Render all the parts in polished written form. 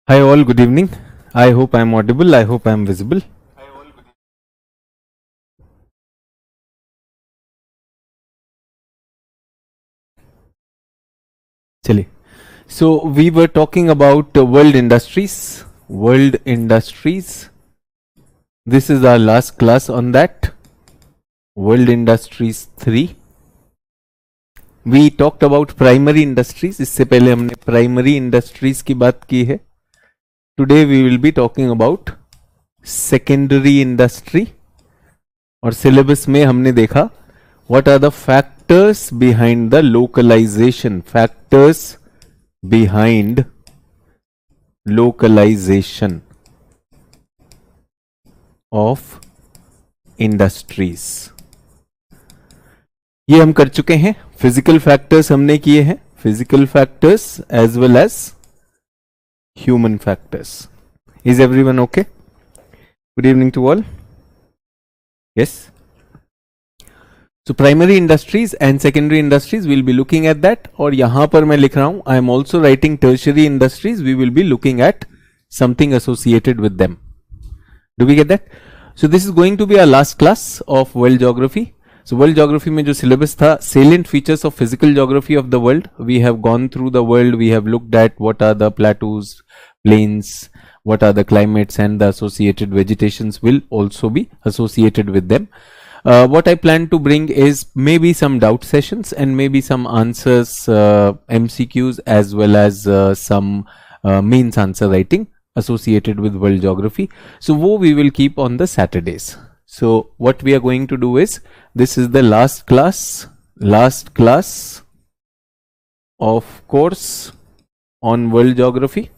Hi all, good evening. I hope I am audible. I hope I am visible. चलिए. So we were talking about world industries. World industries. This is our last class on that. World Industries 3. We talked about primary industries. इससे पहले हमने primary industries की बात की है. Today we will be talking about secondary industry. और syllabus में हमने देखा what are the factors behind the localization, factors behind localization of industries. ये हम कर चुके हैं. फिजिकल फैक्टर्स हमने किए हैं, physical factors as well as human factors. Is everyone okay? Good evening to all. Yes. So primary industries and secondary industries we'll be looking at that. और यहां पर मैं लिख रहा हूं I am also writing tertiary industries. We will be looking at something associated with them. Do we get that? So this is going to be our last class of world geography. So world geography में जो syllabus था, salient features of physical geography of the world. We have gone through the world. We have looked at what are the plateaus, plains, what are the climates, and the associated vegetations will also be associated with them. What I plan to bring is maybe some doubt sessions and maybe some answers, MCQs, as well as some means answer writing associated with world geography. So wo we will keep on the Saturdays. So what we are going to do is, this is the last class of course on world geography,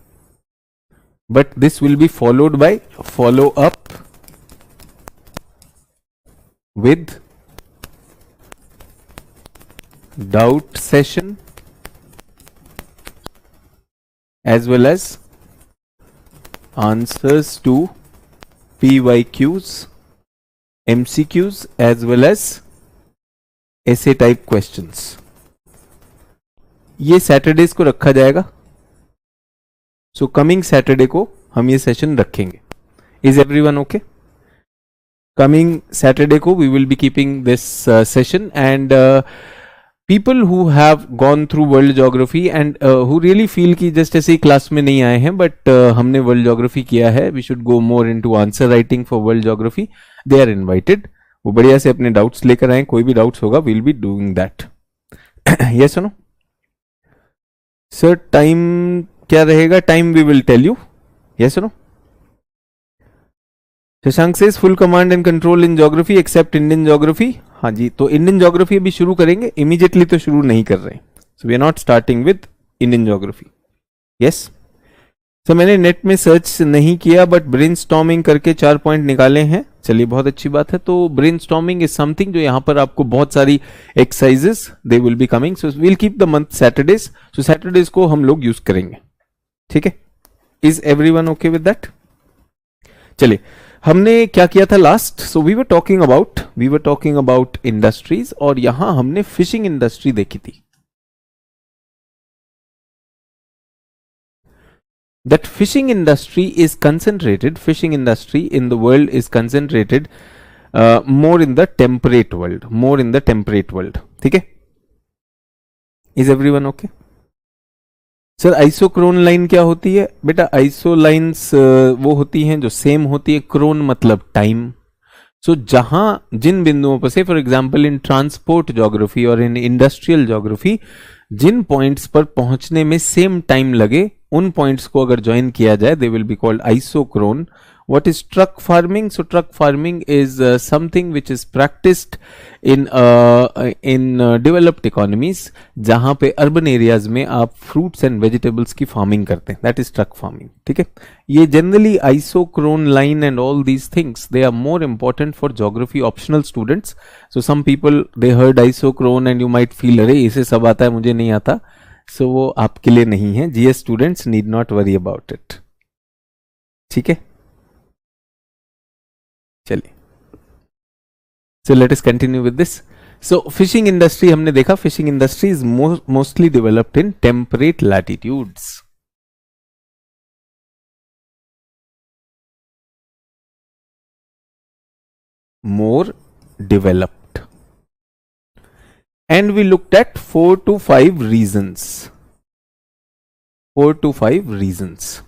but this will be followed by follow up with doubt session as well as answers to PYQs, MCQs as well as essay type questions. ये Saturdays को रखा जाएगा. So coming Saturday को हम ये session रखेंगे. Is everyone okay? Coming Saturday ko we will be keeping this session, and people who have gone through world geography and who really feel कि just ऐसे ही क्लास में नहीं आए हैं but हमने world geography किया है, we should go more into answer writing for world geography, they are invited. वो बढ़िया से अपने doubts लेकर आए. कोई भी doubts होगा we'll be doing that. yes or no? Sir, time क्या रहेगा? Time we will tell you. Yes or no? Shashank says full command and control in geography except Indian geography. हाँ जी, तो इंडियन ज्योग्राफी अभी शुरू करेंगे. इमीडिएटली तो शुरू नहीं कर रहे. So we are not starting with Indian geography. Yes. So मैंने नेट में सर्च नहीं किया बट ब्रेनस्टॉर्मिंग करके 4 पॉइंट निकाले हैं. चलिए, बहुत अच्छी बात है. तो ब्रेनस्टॉर्मिंग इज समथिंग जो यहाँ पर आपको बहुत सारी exercises they will be coming. So we'll keep the month Saturdays. So Saturdays को हम लोग यूज करेंगे. ठीक है? Is everyone okay with that? चलिए, हमने क्या किया था last? So we were talking about industries, और यहां हमने फिशिंग इंडस्ट्री देखी थी. That fishing industry is concentrated, fishing industry in the world is concentrated more in the temperate world. ठीक है? Is everyone okay? Sir, आइसोक्रोन line क्या होती है? बेटा, आइसो लाइन्स वो होती हैं जो सेम होती है. क्रोन मतलब टाइम. सो जहां जिन बिंदुओं पर, say for example in transport geography और इन इंडस्ट्रियल ज्योग्राफी, जिन पॉइंट्स पर पहुंचने में सेम टाइम लगे, उन पॉइंट्स को अगर ज्वाइन किया जाए, they will be called isochrone. What is truck farming? So truck farming is something which is practiced in developed economies, जहां पे urban areas में आप fruits and vegetables की farming करते हैं. That is truck farming. ठीक है? ये generally isochrone line and all these things, they are more important for geography optional students. So some people they heard isochrone and you might feel अरे इसे सब आता है, मुझे नहीं आता. So वो आपके लिए नहीं है. GS students need not worry about it. ठीक है? चलिए, so let us continue with this. So fishing industry हमने देखा. Fishing industry is mostly developed in temperate latitudes. more developed. And we looked at 4 to 5 reasons. 4 to 5 reasons.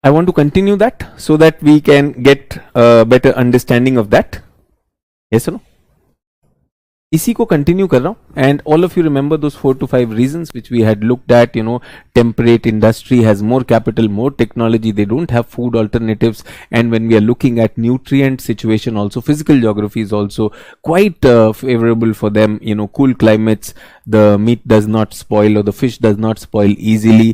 I want to continue that so that we can get a better understanding of that. Yes or no? इसी को continue कर रहा हूं and all of you remember those 4 to 5 reasons which we had looked at. You know, temperate industry has more capital, more technology, they don't have food alternatives, and when we are looking at nutrient situation also, physical geography is also quite favorable for them. You know, cool climates, the meat does not spoil or the fish does not spoil easily.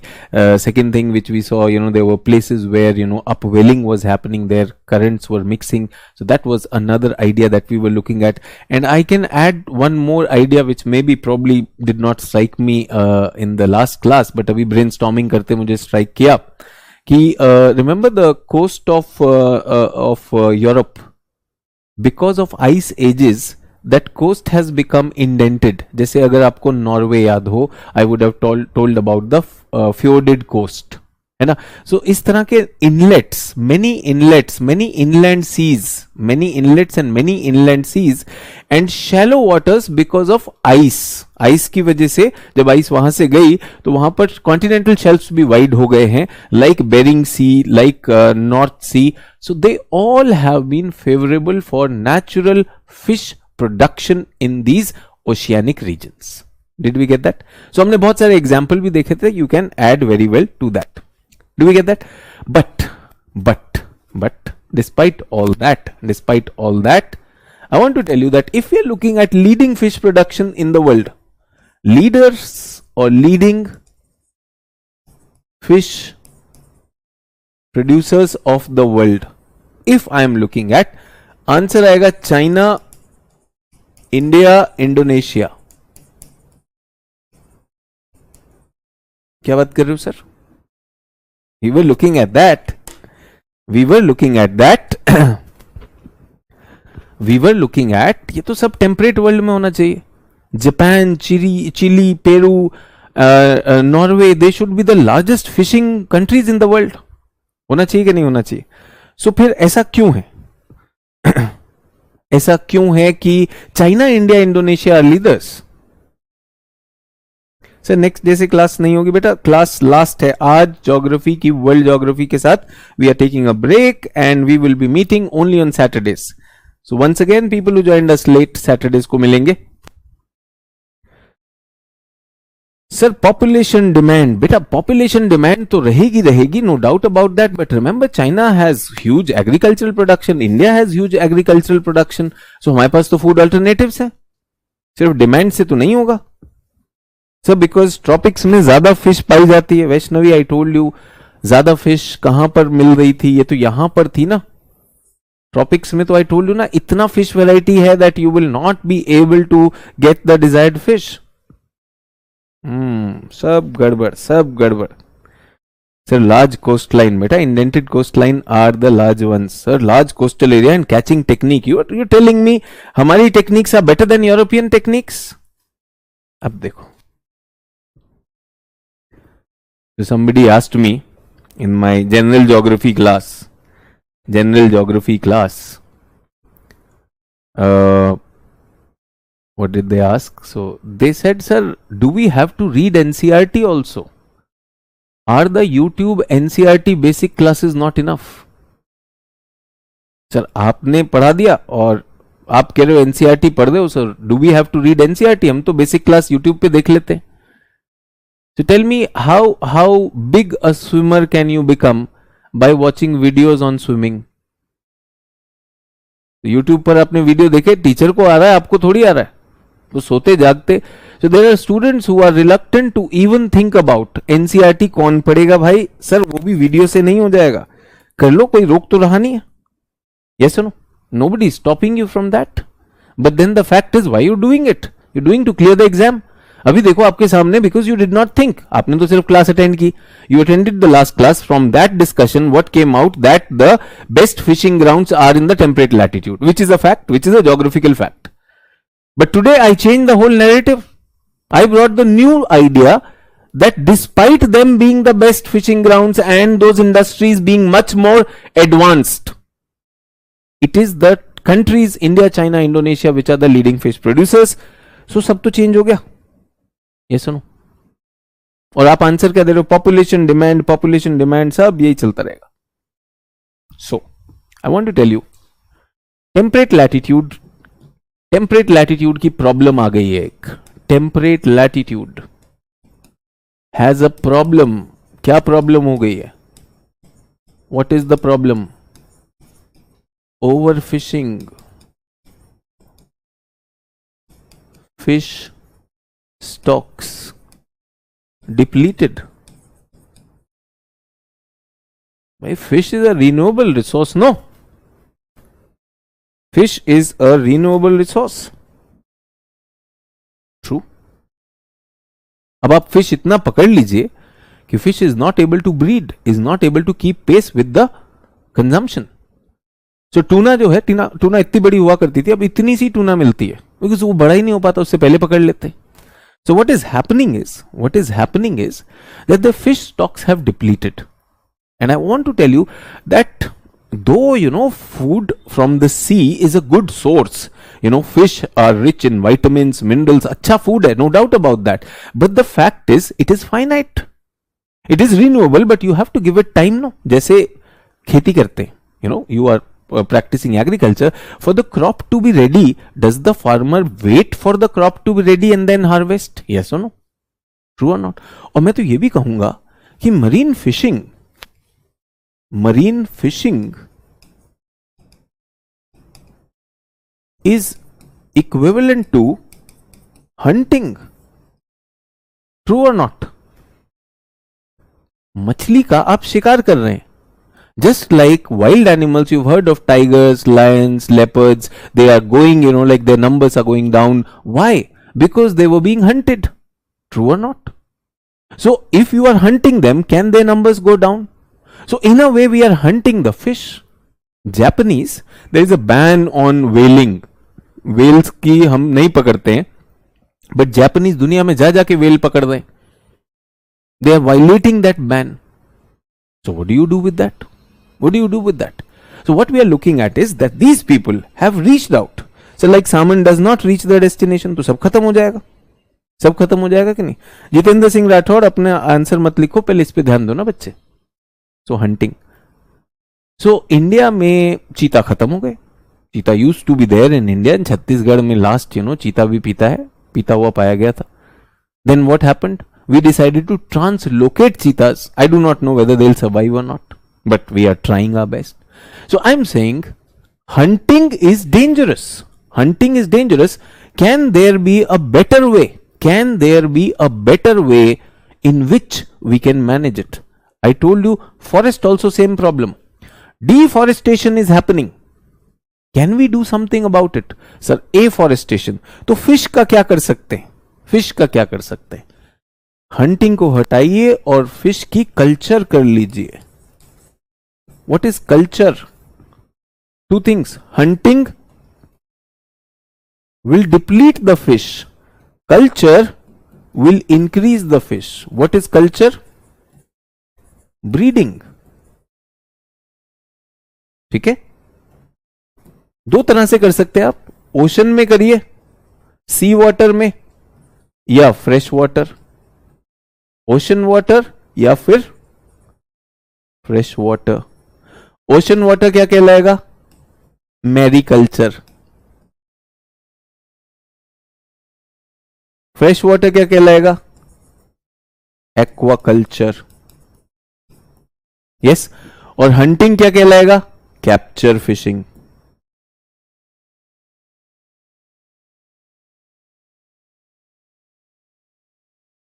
Second thing which we saw, you know, there were places where, you know, upwelling was happening there, currents were mixing, so that was another idea that we were looking at. And I can add one more idea which maybe probably did not strike me in the last class, but अभी brainstorming करते मुझे strike किया कि remember the coast of Europe, because of ice ages that coast has become indented. जैसे अगर आपको Norway याद हो, I would have told about the fjorded coast, है ना. सो इस तरह के inlets, many inland seas and many inland seas and shallow waters because of ice की वजह से जब आइस वहां से गई तो वहां पर कॉन्टिनेंटल शेल्फ्स भी वाइड हो गए हैं, like Bering Sea, like North Sea. So they all have been favourable for natural fish production in these oceanic regions. Did we get that? So हमने बहुत सारे एग्जाम्पल भी देखे थे. You can add very well to that. Do we get that? But despite all that, I want to tell you that if we are looking at leading fish production in the world, leaders or leading fish producers of the world, if I am looking at, answer आएगा China, India, Indonesia. क्या बात कर रहे हो sir? We were looking at that. We were looking at ये तो सब temperate world में होना चाहिए. Japan, Chile, Peru, Norway, they should be the largest fishing countries in the world. होना चाहिए कि नहीं होना चाहिए? सो फिर ऐसा क्यों है? ऐसा क्यों है कि China, India, Indonesia are leaders? Sir next day से क्लास नहीं होगी बेटा, क्लास लास्ट है आज ज्योग्राफी की, वर्ल्ड ज्योग्राफी के साथ. We are taking a break and we will be meeting only on Saturdays. So once again people who joined us late, Saturdays को मिलेंगे. सर पॉपुलेशन डिमांड, बेटा पॉपुलेशन डिमांड तो रहेगी, no doubt about that. But remember China has huge agricultural production, India has huge agricultural production. So हमारे पास तो food alternatives है, सिर्फ डिमांड से तो नहीं होगा. सर बिकॉज ट्रॉपिक्स में ज्यादा फिश पाई जाती है. वैष्णवी, आई टोल्ड यू ज्यादा फिश कहां पर मिल रही थी, ये तो यहां पर थी ना ट्रॉपिक्स में. तो आई टोल्ड यू ना, इतना फिश वैरायटी है that you will not be able to get the desired fish. सब गड़बड़. सर लार्ज कोस्ट लाइन, बेटा indented coast line are the large ones. Sir large coastal area and catching technique, you telling me हमारी techniques are better than European techniques? अब देखो, so somebody asked me in my general geography class, what did they ask? So they said, sir, do we have to read NCERT also? Are the YouTube NCERT basic classes not enough? Sir आपने पढ़ा दिया और आप कह रहे हो NCERT पढ़ दो. Sir do we have to read NCERT? हम तो बेसिक क्लास YouTube पे देख लेते हैं. So tell me how big a swimmer can you become by watching videos on swimming? YouTube पर आपने वीडियो देखे, टीचर को आ रहा है, आपको थोड़ी आ रहा है, तो सोते जागते. So there are students who are reluctant to even think about NCERT. कौन पढ़ेगा भाई? सर वो भी वीडियो से नहीं हो जाएगा, कर लो, कोई रोक तो रहा नहीं है. Yes or no? Nobody is stopping you from that. But then the fact is, why you doing it? You're doing to clear the exam. अभी देखो आपके सामने, because you did not think, आपने तो सिर्फ क्लास अटेंड की. You attended the last class. From that discussion what came out that the best fishing grounds are in the temperate latitude, which is a fact, which is a geographical fact. But today I change the whole narrative. I brought the new idea that despite them being the best fishing grounds and those industries being much more advanced, it is the countries India, China, Indonesia which are the leading fish producers. So सब तो change हो गया. ये सुनो, और आप answer क्या दे रहे हो? पॉपुलेशन डिमांड सब यही चलता रहेगा. So I want to tell you, temperate latitude की प्रॉब्लम आ गई है. एक temperate latitude has a problem. क्या प्रॉब्लम हो गई है? What is the problem? Overfishing. Fish stocks depleted. My fish is a renewable resource. No, fish is a renewable resource. True. अब आप फिश इतना पकड़ लीजिए कि fish is not able to breed, is not able to keep pace with the consumption. So tuna जो है, tuna इतनी बड़ी हुआ करती थी, अब इतनी सी टूना मिलती है बिकॉज वो बड़ा ही नहीं हो पाता, उससे पहले पकड़ लेते. So what is happening is that the fish stocks have depleted. And I want to tell you that though, food from the sea is a good source, fish are rich in vitamins, minerals, अच्छा food है, no doubt about that. But the fact is, it is finite. It is renewable, but you have to give it time, no? जैसे खेती करते हैं, you are practicing agriculture. For the crop to be ready, does the farmer wait for the crop to be ready and then harvest? Yes or no? True or not? और मैं तो ये भी कहूंगा कि marine fishing is equivalent to hunting. True or not? मछली का आप शिकार कर रहे हैं. Just like wild animals, you've heard of tigers, lions, leopards. They are going, like their numbers are going down. Why? Because they were being hunted. True or not? So if you are hunting them, can their numbers go down? So in a way, we are hunting the fish. Japanese, there is a ban on whaling. Whales की हम नहीं पकड़ते हैं, but Japanese दुनिया में जा जाके whale पकड़ रहे हैं. They are violating that ban. So what do you do with that? So what we are looking at is that these people have reached out. So like salmon does not reach their destination, तो सब खत्म हो जाएगा कि नहीं? जितेंद्र सिंह राठौड़, अपने answer मत लिखो, पहले इस पे ध्यान दो ना बच्चे. सो हंटिंग. सो इंडिया में चीता खत्म हो गए. Cheetah used to be there in India. Chhattisgarh में लास्ट चीता भी पीता हुआ पाया गया था. Then what happened? We decided to translocate cheetahs. I do not know whether they'll survive or not, but we are trying our best. So I'm saying hunting is dangerous. Can there be a better way? In which we can manage it? I told you, forest also same problem. Deforestation is happening. Can we do something about it? Sir, afforestation. तो fish का क्या कर सकते हैं? Hunting को हटाइए और fish की कल्चर कर लीजिए. What is culture? Two things. Hunting will deplete the fish, culture will increase the fish. What is culture? Breeding. ठीक है, दो तरह से कर सकते हैं आप. ओशन में करिए, सी वाटर में, या फ्रेश वाटर. ओशन वाटर या फिर फ्रेश वाटर. ओशन वाटर क्या कहलाएगा? मैरीकल्चर. फ्रेश वाटर क्या कहलाएगा? एक्वाकल्चर. यस. और हंटिंग क्या कहलाएगा? Capture fishing.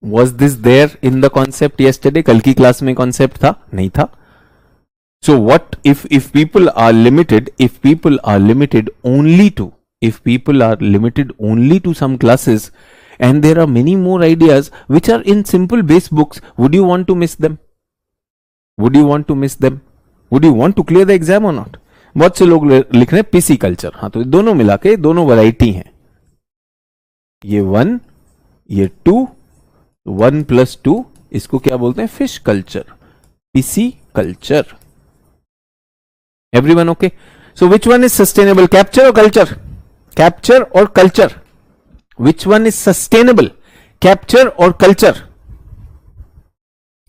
Was this there in the concept yesterday? कल की क्लास में कॉन्सेप्ट था? नहीं था. So what if people are limited, if people are limited only to some classes, and there are many more ideas which are in simple base books, would you want to miss them? Would you want to clear the exam or not? बहुत से लोग लिख रहे हैं PC culture. हाँ, तो दोनों मिला के दोनों वैरायटी हैं. ये 1, ये 2, 1 + 2, इसको क्या बोलते हैं? Fish culture, PC culture. Everyone okay? So which one is sustainable, capture or culture? Capture or culture? Which one is sustainable, capture or culture?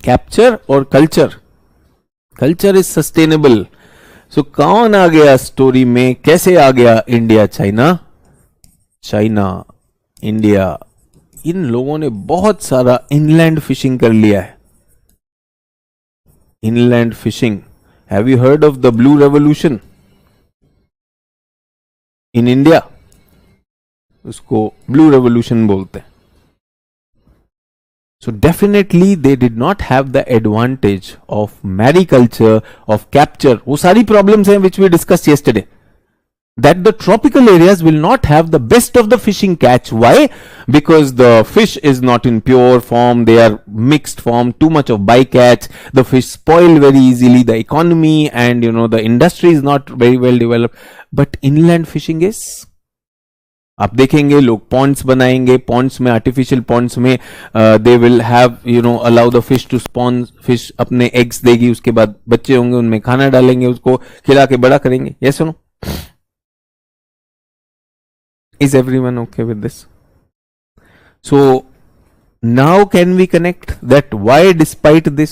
Capture or culture? Culture is sustainable. So कौन आ गया story में, कैसे आ गया India China? China India, इन लोगों ने बहुत सारा inland fishing कर लिया है. Inland fishing, have you heard of the blue revolution in India? उसको ब्लू रेवोल्यूशन बोलते हैं. So definitely they did not have the advantage of mariculture, of capture. वो सारी problems हैं which we discussed yesterday. That the tropical areas will not have the best of the fishing catch. Why? Because the fish is not in pure form, they are mixed form, too much of bycatch, the fish spoil very easily, the economy and the industry is not very well developed. But inland fishing is, आप देखेंगे लोग Pond's बनाएंगे, Pond's में, artificial ponds में they will have allow the fish to spawn. Fish अपने eggs देगी, उसके बाद बच्चे होंगे, उनमें खाना डालेंगे, उसको खिला के बड़ा करेंगे. यस और no? Is everyone okay with this? So now can we connect that why despite this.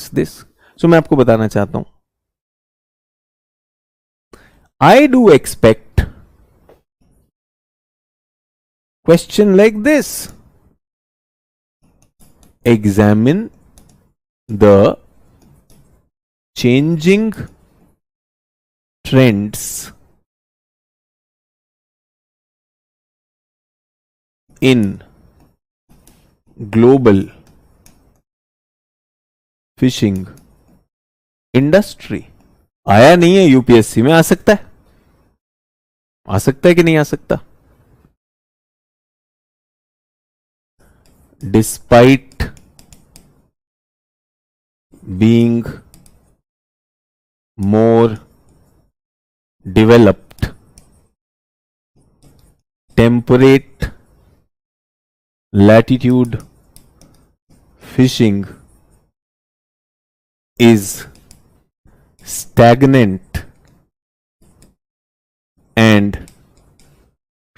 So मैं आपको बताना चाहता हूं, I do expect question like this. Examine the changing trends in global fishing industry. आया नहीं है UPSC में, आ सकता है? आ सकता है कि नहीं आ सकता? Despite being more developed, temperate latitude fishing is stagnant and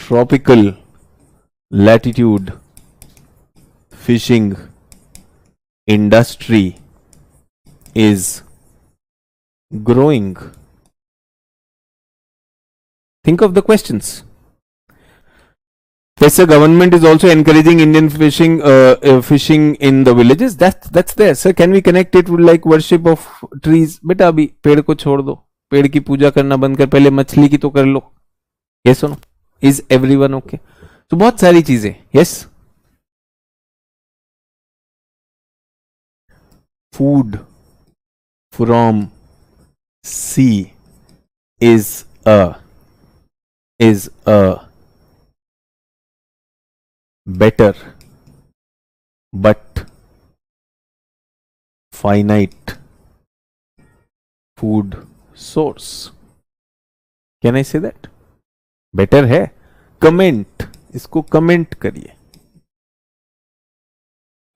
tropical latitude fishing industry is growing. Think of the questions. Yes, sir, government is also encouraging Indian fishing fishing in the villages. That's there. Sir, can we connect it with like worship of trees? बेटा अभी पेड़ को छोड़ दो, पेड़ की पूजा करना बंद कर, पहले मछली की तो कर लो. Yes or no? Is everyone okay? तो बहुत सारी चीजें. Yes. Food from sea is a better but finite food source. Can I say that? Better है. Comment, इसको comment करिए.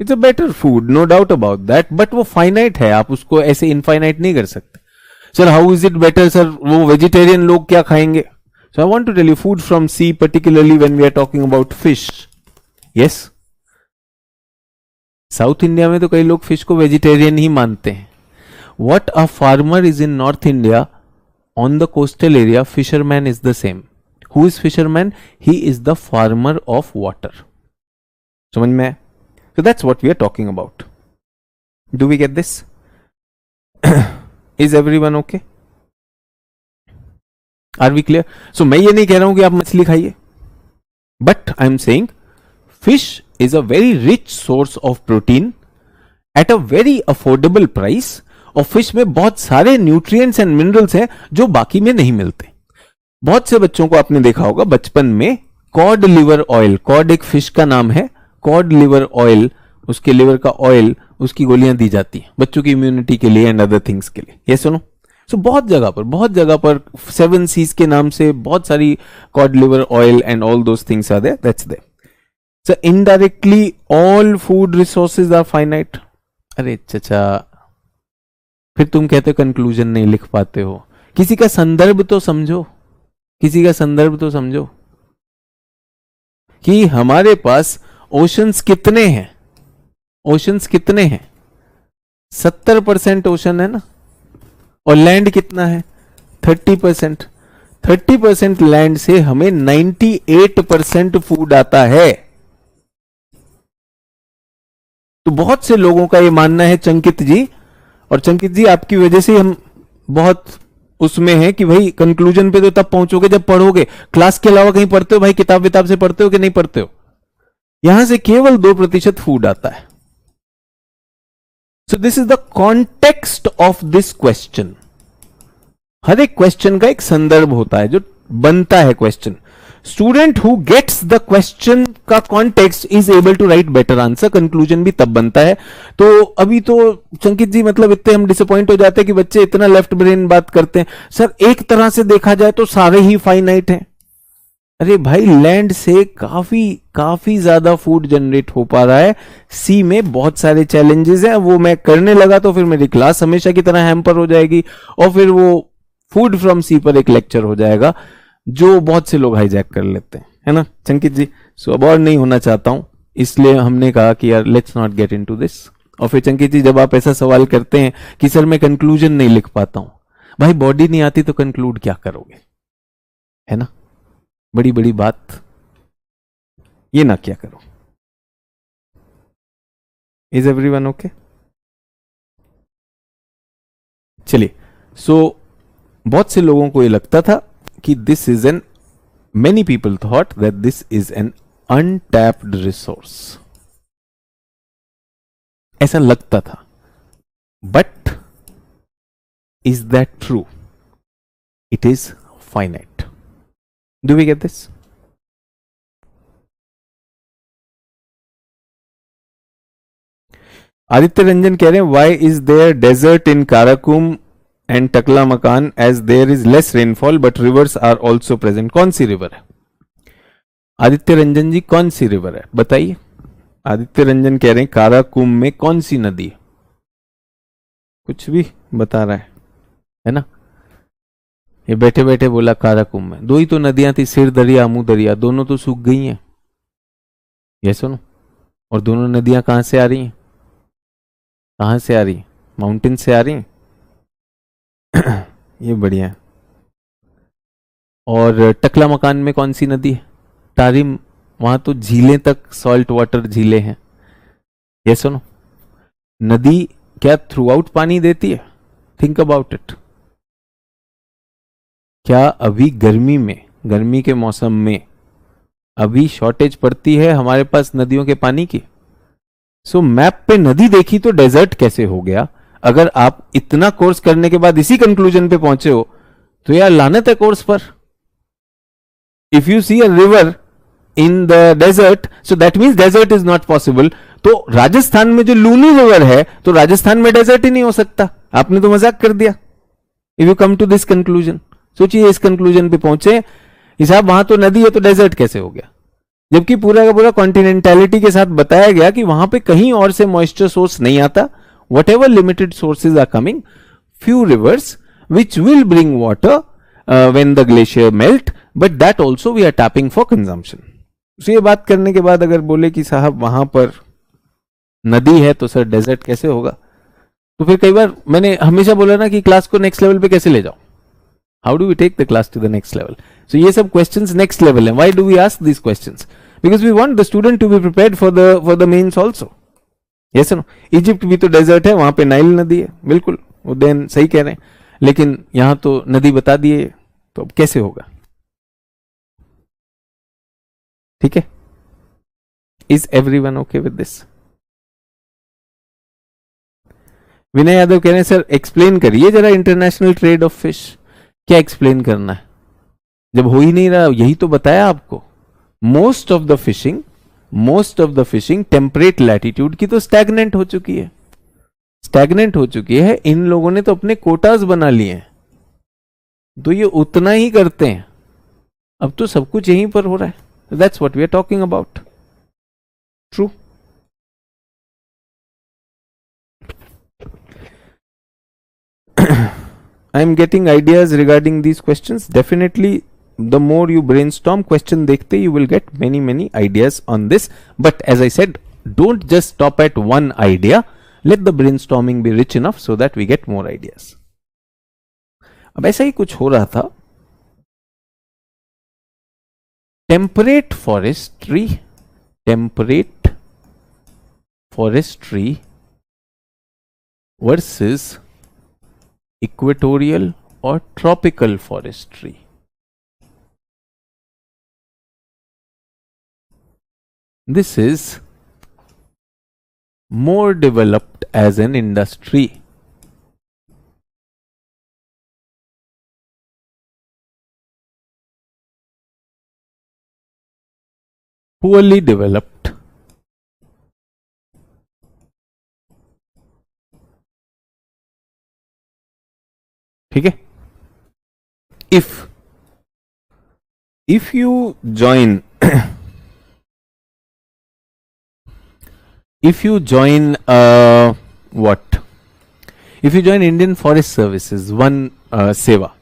It's a better food, no doubt about that, but वो finite है, आप उसको ऐसे इनफाइनाइट नहीं कर सकते. Sir how is it better? Sir वो वेजिटेरियन लोग क्या खाएंगे? So I want to tell you, food from sea, particularly when we are talking about fish. Yes, South India में तो कई लोग फिश को वेजिटेरियन ही मानते हैं. What a farmer is in north India on the coastal area, fisherman is the same. Who is fisherman? He is the farmer of water. समझ में? So that's what we are talking about. Do we get this? Is everyone okay? Are we clear? So मैं ये नहीं कह रहा हूं कि आप मछली खाइए, but I'm saying fish is a very rich source of protein at a very affordable price. और fish में बहुत सारे nutrients and minerals हैं जो बाकी में नहीं मिलते. बहुत से बच्चों को आपने देखा होगा बचपन में कॉड लिवर ऑयल, कॉड एक फिश का नाम है, कॉड लिवर ऑयल, उसके लिवर का ऑयल, उसकी गोलियां दी जाती हैं बच्चों की इम्यूनिटी के लिए एंड अदर थिंग्स के लिए. ये सुनो, सो बहुत जगह पर 7 सीज के नाम से बहुत सारी cod liver oil and all those things are there. That's there. So indirectly all food resources are finite. अरे चचा, फिर तुम कहते हो कंक्लूजन नहीं लिख पाते हो. किसी का संदर्भ तो समझो. किसी का संदर्भ तो समझो कि हमारे पास ओशंस कितने हैं, ओशंस कितने हैं, 70% ओशन है ना, और लैंड कितना है 30%। 30% लैंड से हमें 98% फूड आता है। तो बहुत से लोगों का ये मानना है चंकित जी, और चंकित जी आपकी वजह से हम बहुत उसमें है कि भाई कंक्लूजन पे तो तब पहुंचोगे जब पढ़ोगे। क्लास के अलावा कहीं पढ़ते हो भाई, किताब विताब से पढ़ते हो कि नहीं पढ़ते हो? यहां से केवल 2% फूड आता है। So this is the context of this question. हर एक क्वेश्चन का एक संदर्भ होता है जो बनता है question. Student who gets the question का context is able to write better answer. Conclusion भी तब बनता है। तो अभी तो संकित जी मतलब इतने हम डिसअपॉइंट हो जाते हैं कि बच्चे इतना लेफ्ट ब्रेन बात करते हैं। सर एक तरह से देखा जाए तो सारे ही फाइनाइट हैं। अरे भाई लैंड से काफी ज्यादा फूड जनरेट हो पा रहा है। सी में बहुत सारे चैलेंजेस हैं, वो मैं करने लगा तो फिर मेरी क्लास हमेशा की तरह हैम्पर हो जाएगी, और फिर वो फूड फ्रॉम सी पर एक लेक्चर हो जाएगा जो बहुत से लोग हाईजैक कर लेते हैं, है ना संकित जी। सो अब और नहीं होना चाहता हूं, इसलिए हमने कहा कि यार let's not get into this. और फिर चंकित जी जब आप ऐसा सवाल करते हैं कि सर मैं कंक्लूजन नहीं लिख पाता हूं, भाई बॉडी नहीं आती तो कंक्लूड क्या करोगे, है ना। बड़ी बड़ी बात ये ना क्या करो। Is everyone okay? चलिए, सो बहुत से लोगों को ये लगता था कि this is an, many people thought that this is an untapped resource. ऐसा लगता था, but is that true? It is finite. Do we get this? Aditya Ranjan कह रहे हैं why is there desert in Karakum and Taklamakan as there is less rainfall but rivers are also present. कौन सी river है आदित्य रंजन जी, कौन सी river है बताइए। आदित्य रंजन कह रहे हैं काराकुम में कौन सी नदी है? कुछ भी बता रहा है ना। ये बैठे बैठे बोला काराकुम में। दो ही तो नदियां थी, सिर दरिया अमू दरिया, दोनों तो सूख गई हैं, ये सुनो। और दोनों नदियां कहां से आ रही हैं? कहां से आ रही? माउंटेन से आ रही हैं। ये बढ़िया है। और टकला मकान में कौन सी नदी है? तारिम। वहां तो झीलें तक, सॉल्ट वाटर झीलें हैं, ये सुनो। नदी क्या थ्रू आउट पानी देती है? Think about it. क्या अभी गर्मी में, गर्मी के मौसम में अभी शॉर्टेज पड़ती है हमारे पास नदियों के पानी की? सो मैप पे नदी देखी तो डेजर्ट कैसे हो गया? अगर आप इतना कोर्स करने के बाद इसी कंक्लूजन पे पहुंचे हो तो यार लानत है कोर्स पर। If you see a river in the desert so that means desert is not possible. तो राजस्थान में जो लूनी रिवर है तो राजस्थान में डेजर्ट ही नहीं हो सकता। आपने तो मजाक कर दिया। If you come to this conclusion, सोचिए इस कंक्लूजन पे पहुंचे हिसाब, वहां तो नदी है तो डेजर्ट कैसे हो गया? जबकि पूरा का पूरा कॉन्टिनेंटैलिटी के साथ बताया गया कि वहां पे कहीं और से मॉइस्चर सोर्स नहीं आता। whatever limited sources are coming, few rivers which will bring water when the glacier melt, but that also we are tapping for consumption. So ये बात करने के बाद अगर बोले कि साहब वहां पर नदी है तो सर डेजर्ट कैसे होगा, तो फिर कई बार मैंने हमेशा बोला ना कि क्लास को नेक्स्ट लेवल पे कैसे ले जाओ। How do we take the class to the next level? So ये सब क्वेश्चंस नेक्स्ट लेवल है। Why do we ask this questions? Because we want the student to be prepared for the mains also. Yes no, Egypt भी तो desert है, वहां पे Nile नदी है, बिल्कुल उदयन सही कह रहे हैं, लेकिन यहां तो नदी बता दिए, तो अब कैसे होगा? ठीक है, is everyone okay with this? Vinay Yadav कह रहे हैं सर एक्सप्लेन करिए जरा इंटरनेशनल ट्रेड ऑफ फिश। क्या एक्सप्लेन करना है जब हो ही नहीं रहा? यही तो बताया आपको। Most of the fishing temperate latitude की तो स्टैग्नेंट हो चुकी है, इन लोगों ने तो अपने कोटाज बना लिए हैं, तो ये उतना ही करते हैं। अब तो सब कुछ यहीं पर हो रहा है। That's what we are talking about. True. I am getting ideas regarding these questions. Definitely the more you brainstorm, question dekhte, you will get many ideas on this. But as I said, don't just stop at one idea. Let the brainstorming be rich enough so that we get more ideas. अब ऐसा ही कुछ हो रहा था. Temperate forestry versus equatorial or tropical forestry. This is more developed as an industry. Poorly developed. ठीक है. If you join if you join what if you join Indian Forest Services one सेवा,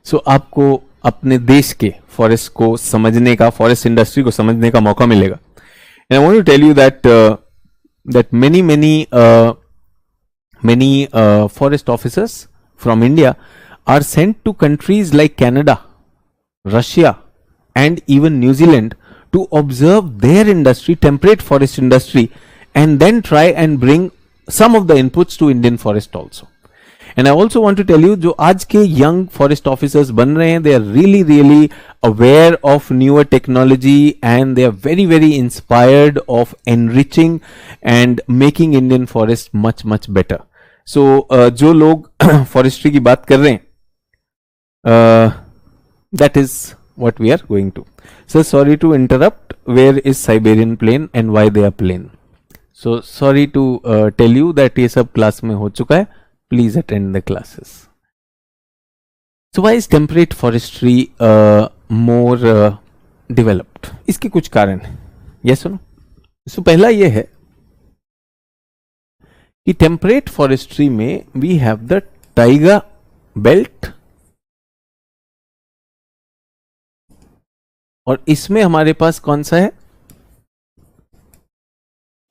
सो आपको अपने देश के फॉरेस्ट को समझने का, फॉरेस्ट इंडस्ट्री को समझने का मौका मिलेगा. And I want to tell you that many forest officers from India are sent to countries like Canada, Russia, and even New Zealand to observe their industry, temperate forest industry, and then try and bring some of the inputs to Indian forest also. And I also want to tell you, जो आज के young forest officers बन रहे हैं, they are really aware of newer technology and they are very inspired of enriching and making Indian forest much better. So जो लोग forestry की बात कर रहे हैं, that is what we are going to. So sorry to interrupt. Where is Siberian plain and why they are plain? So sorry to tell you that ये सब class में हो चुका है. Please attend the classes. So why is temperate forestry more developed? इसके कुछ कारण है. Yes or no? So पहला ये है कि temperate forestry में we have the taiga belt और इसमें हमारे पास कौन सा है?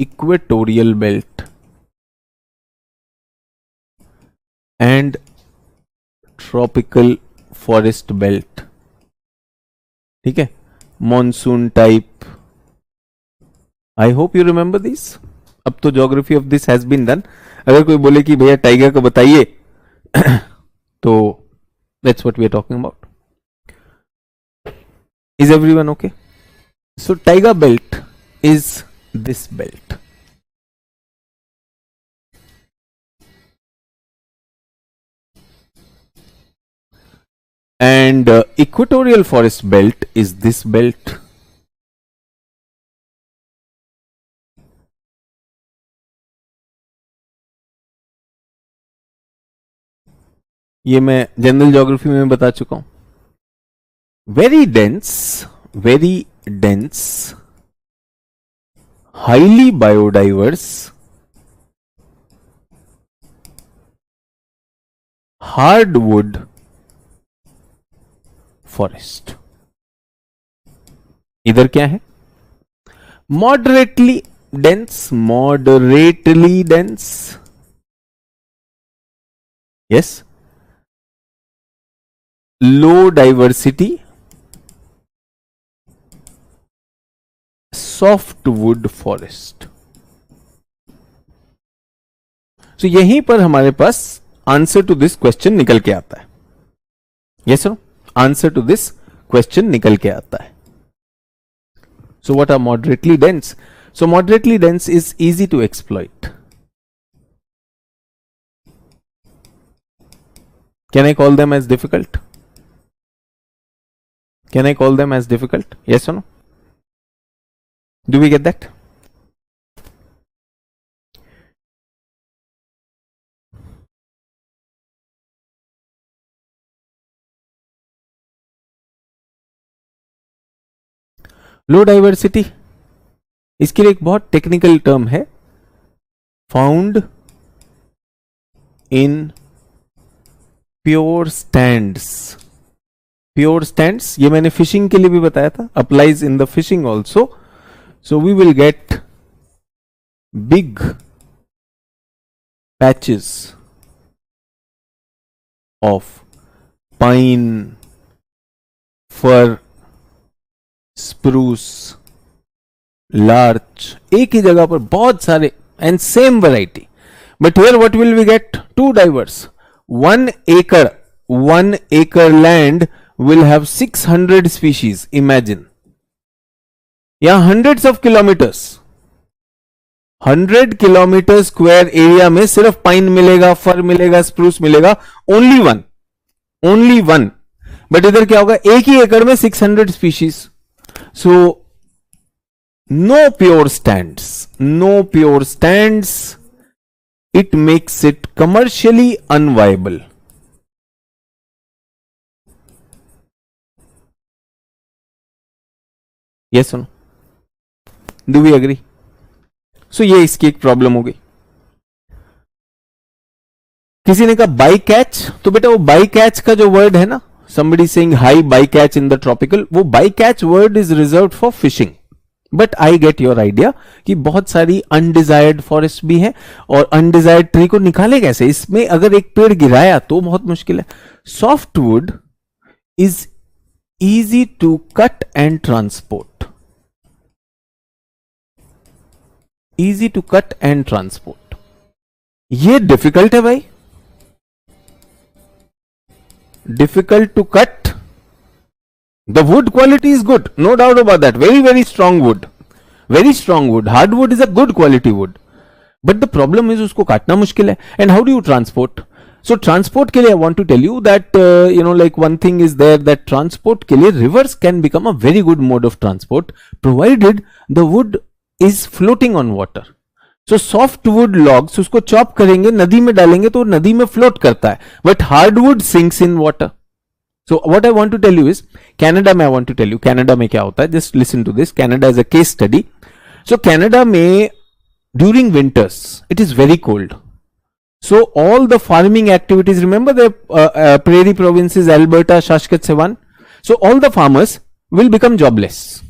Equatorial belt and tropical forest belt. ठीक है, monsoon type. I hope you remember this. अब तो geography of this has been done. अगर कोई बोले कि भैया टाइगर का बताइए तो that's what we are talking about. Is everyone okay? So taiga belt is this belt. And equatorial forest belt is this belt. ये मैं जनरल ज्योग्राफी में बता चुका हूं. very dense, highly biodiverse, hardwood forest. इधर क्या है? moderately dense. Yes. low diversity, softwood forest. So यहीं पर हमारे पास आंसर टू दिस क्वेश्चन निकल के आता है. Yes sir, answer to this question निकल के आता है. So what are moderately dense? So moderately dense is easy to exploit. Can I call them as difficult? Can I call them as difficult? Yes or no? Do we get that? Low diversity, इसके लिए एक बहुत technical term है, found in pure stands. Pure stands, ये मैंने fishing के लिए भी बताया था, applies in the fishing also. So we will get big patches of pine, fir, spruce, larch, एक ही जगह पर बहुत सारे and same variety. But here what will we get? Too diverse. 1 acre land will have 600 species. Imagine. यहां hundreds of kilometers, 100 kilometre square area में सिर्फ pine मिलेगा, फर मिलेगा, स्प्रूस मिलेगा. Only one. बट इधर क्या होगा? एक ही एकड़ में 600 species. So no pure stands. It makes it commercially unviable. Yes or no? Do we agree? So ये इसकी एक प्रॉब्लम हो गई. किसी ने कहा बाई कैच, तो बेटा वो बाई कैच का जो वर्ड है ना, somebody saying hi by catch in the tropical, वो by catch word is reserved for fishing. But I get your idea कि बहुत सारी अनडिजायर्ड फॉरेस्ट भी है, और अनडिजायर्ड ट्री को निकाले कैसे? इसमें अगर एक पेड़ गिराया तो बहुत मुश्किल है. Softwood is easy to cut and transport. Easy to cut and transport. ये डिफिकल्ट है भाई, difficult to cut. The wood quality is good, no doubt about that. Very strong wood, hardwood is a good quality wood, but the problem is उसको काटना मुश्किल है. And how do you transport? So transport के लिए I want to tell you that like one thing is there, that transport के लिए rivers can become a very good mode of transport provided the wood is floating on water. So softwood logs उसको chop करेंगे, नदी में डालेंगे तो नदी में float करता है, but hardwood sinks in water. So what I want to tell you is, Canada में I want to tell you, Canada में क्या होता है, just listen to this. Canada is a case study. So Canada में during winters it is very cold. So all the farming activities, remember the prairie provinces, Alberta, Saskatchewan. So all the farmers will become jobless.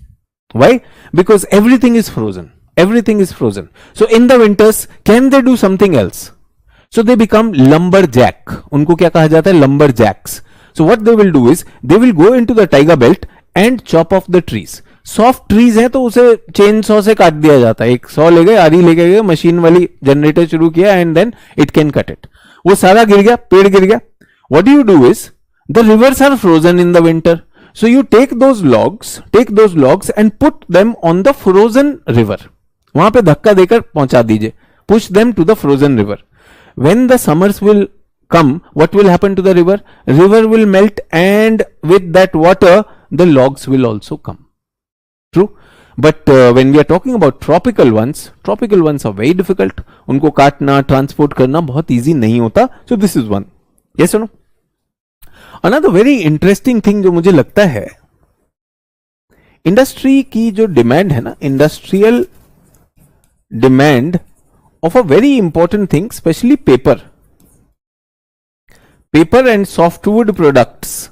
Why? Because everything is frozen. So in the winters, can they do something else? So they become lumberjack. उनको क्या कहा जाता है? Lumberjacks. So what they will do is, they will go into the taiga belt and chop off the trees. Soft trees है तो उसे chain saw से काट दिया जाता है. एक सॉ ले गए, आरी ले गए, मशीन वाली जनरेटर शुरू किया, and then it can cut it. वो सारा गिर गया, पेड़ गिर गया. What do you do is, the rivers are frozen in the winter. So you take those logs and put them on the frozen river. वहां पे धक्का देकर पहुंचा दीजिए. Push them to the frozen river. When the summers will come, what will happen to the river? River will melt, and with that water the logs will also come. True. But when we are talking about tropical ones are very difficult. उनको काटना, transport करना बहुत easy नहीं होता. So this is one. Yes or no? Another very interesting thing जो मुझे लगता है, इंडस्ट्री की जो डिमांड है ना, industrial demand of a very important thing, specially paper and softwood products,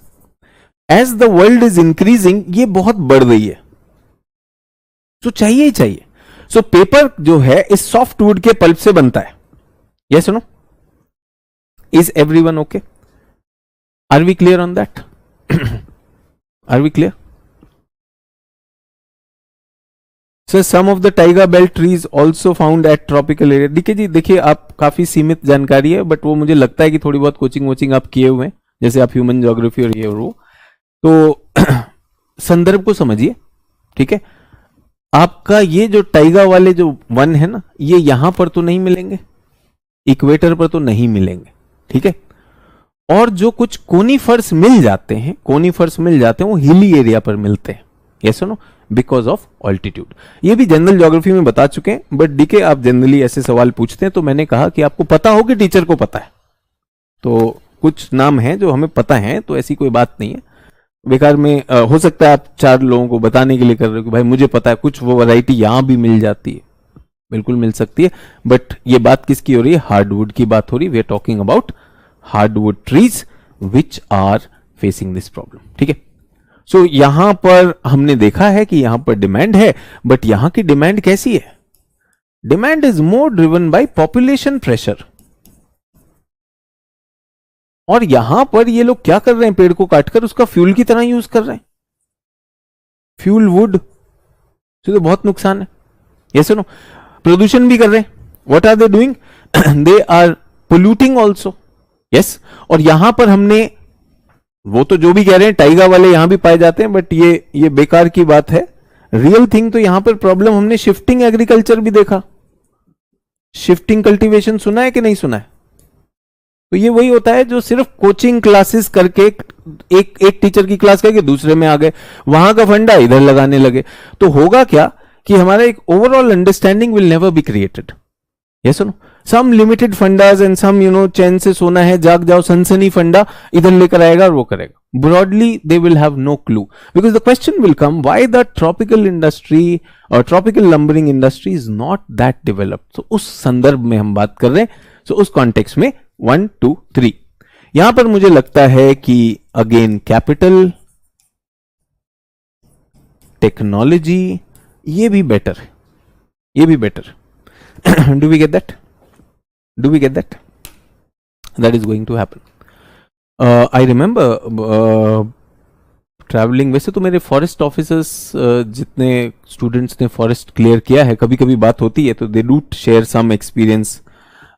as the world is increasing, ये बहुत बढ़ रही है. तो चाहिए ही चाहिए. सो पेपर जो है इस सॉफ्टवुड के पल्प से बनता है. Yes no? Is everyone okay? Are we clear on that? Are we clear? So some of the taiga belt trees also found at tropical area. DK ji देखिए, आप काफी सीमित जानकारी है, बट वो मुझे लगता है कि थोड़ी बहुत कोचिंग आप किए हुए हैं, जैसे आप ह्यूमन ज्योग्राफी और ये और वो, तो संदर्भ को समझिए. ठीक है, आपका ये जो टाइगा वाले जो वन है ना, ये यहां पर तो नहीं मिलेंगे, इक्वेटर पर तो नहीं मिलेंगे. ठीक है, और जो कुछ कोनीफर्स मिल जाते हैं वो हिली एरिया पर मिलते हैं. Yes no? Because of altitude. ये भी जनरल ज्योग्राफी में बता चुके हैं, बट डीके आप जनरली ऐसे सवाल पूछते हैं, तो मैंने कहा कि आपको पता हो कि टीचर को पता है. तो कुछ नाम हैं जो हमें पता है, तो ऐसी कोई बात नहीं है. बेकार में हो सकता है आप 4 लोगों को बताने के लिए कर रहे हो कि भाई मुझे पता है, कुछ वो वैरायटी यहां भी मिल जाती है, बिल्कुल मिल सकती है. बट ये बात किसकी हो रही है? हार्डवुड की बात हो रही है. We are talking about hardwood trees which are facing this problem. ठीक है. सो यहां पर हमने देखा है कि यहां पर डिमांड है, बट यहां की डिमांड कैसी है? Demand is more driven by population pressure. और यहां पर ये लोग क्या कर रहे हैं? पेड़ को काटकर उसका फ्यूल की तरह यूज कर रहे हैं. फ्यूल वुड तो बहुत नुकसान है. ये सुनो, प्रदूषण भी कर रहे हैं. What are they doing? They are polluting also. Yes. और यहां पर हमने, वो तो जो भी कह रहे हैं टाइगा वाले यहां भी पाए जाते हैं, बट ये बेकार की बात है. रियल थिंग तो यहां पर प्रॉब्लम, हमने शिफ्टिंग एग्रीकल्चर भी देखा. शिफ्टिंग कल्टीवेशन सुना है कि नहीं सुना है? तो ये वही होता है जो सिर्फ कोचिंग क्लासेस करके एक टीचर की क्लास करके दूसरे में आ गए, वहां का फंडा इधर लगाने लगे. तो होगा क्या कि हमारा एक overall understanding will never be created. ये सुनो, सम लिमिटेड फंडास एंड सम चैन से सोना है जाग जाओ सनसनी फंडा इधर लेकर आएगा और वो करेगा. Broadly they will have no clue, because the question will come why the tropical industry और tropical lumbering industry is not that developed. तो उस संदर्भ में हम बात कर रहे हैं. सो उस कॉन्टेक्स्ट में 1 2 3 यहां पर मुझे लगता है कि अगेन कैपिटल, टेक्नोलॉजी, ये भी बेटर है. ये भी better. Do we get that? Do we get that? That is going to happen. I remember traveling. वैसे तो मेरे फॉरेस्ट ऑफिसर्स जितने स्टूडेंट्स ने फॉरेस्ट क्लियर किया है, कभी कभी बात होती है तो they do share some experience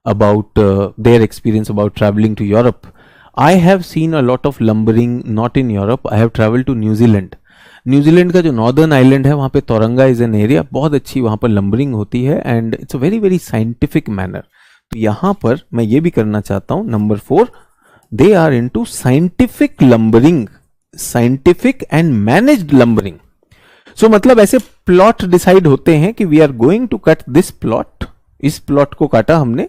about their experience about traveling to Europe. I have seen a lot of lumbering not in Europe. I have traveled to New Zealand. New Zealand का जो नॉर्दर्न आइलैंड है वहां पे तोरंगा is an area, बहुत अच्छी वहां पर lumbering होती है and it's a very very scientific manner. तो यहां पर मैं ये भी करना चाहता हूं. Number 4, they are into scientific lumbering, scientific and managed lumbering. So मतलब ऐसे प्लॉट डिसाइड होते हैं कि we are going to cut this plot. इस प्लॉट को काटा हमने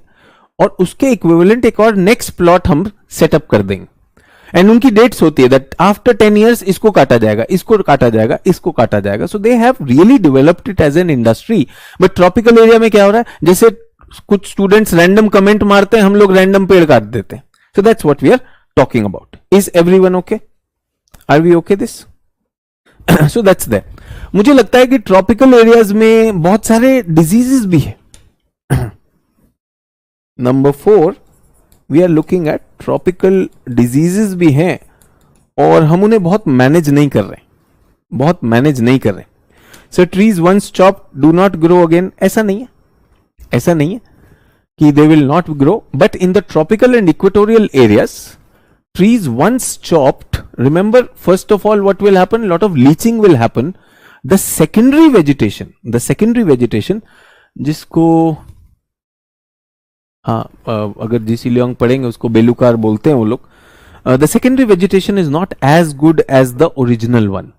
और उसके इक्विवेलेंट एक और नेक्स्ट प्लॉट हम सेटअप कर देंगे. एंड उनकी डेट्स होती है दैट आफ्टर 10 years इसको काटा जाएगा, इसको काटा जाएगा, इसको काटा जाएगा. So they have really developed it as an industry. But tropical area में क्या हो रहा है? जैसे कुछ स्टूडेंट्स रैंडम कमेंट मारते हैं, हम लोग रैंडम पेड़ काट देते हैं. So that's what we are talking about. Is everyone okay? Are we okay this? So that's that. मुझे लगता है कि ट्रॉपिकल एरियाज में बहुत सारे डिजीजेस भी है. Number 4, we are looking at tropical diseases भी हैं और हम उन्हें बहुत मैनेज नहीं कर रहे, बहुत मैनेज नहीं कर रहे. So trees once chopped do not grow again, ऐसा नहीं है. ऐसा नहीं है कि they will not grow, but in the tropical and equatorial areas trees once chopped, remember first of all what will happen? Lot of leaching will happen. The secondary vegetation जिसको अगर GC Leong पढ़ेंगे उसको बेलुकार बोलते हैं वो लोग. The secondary vegetation is not as good as the original one.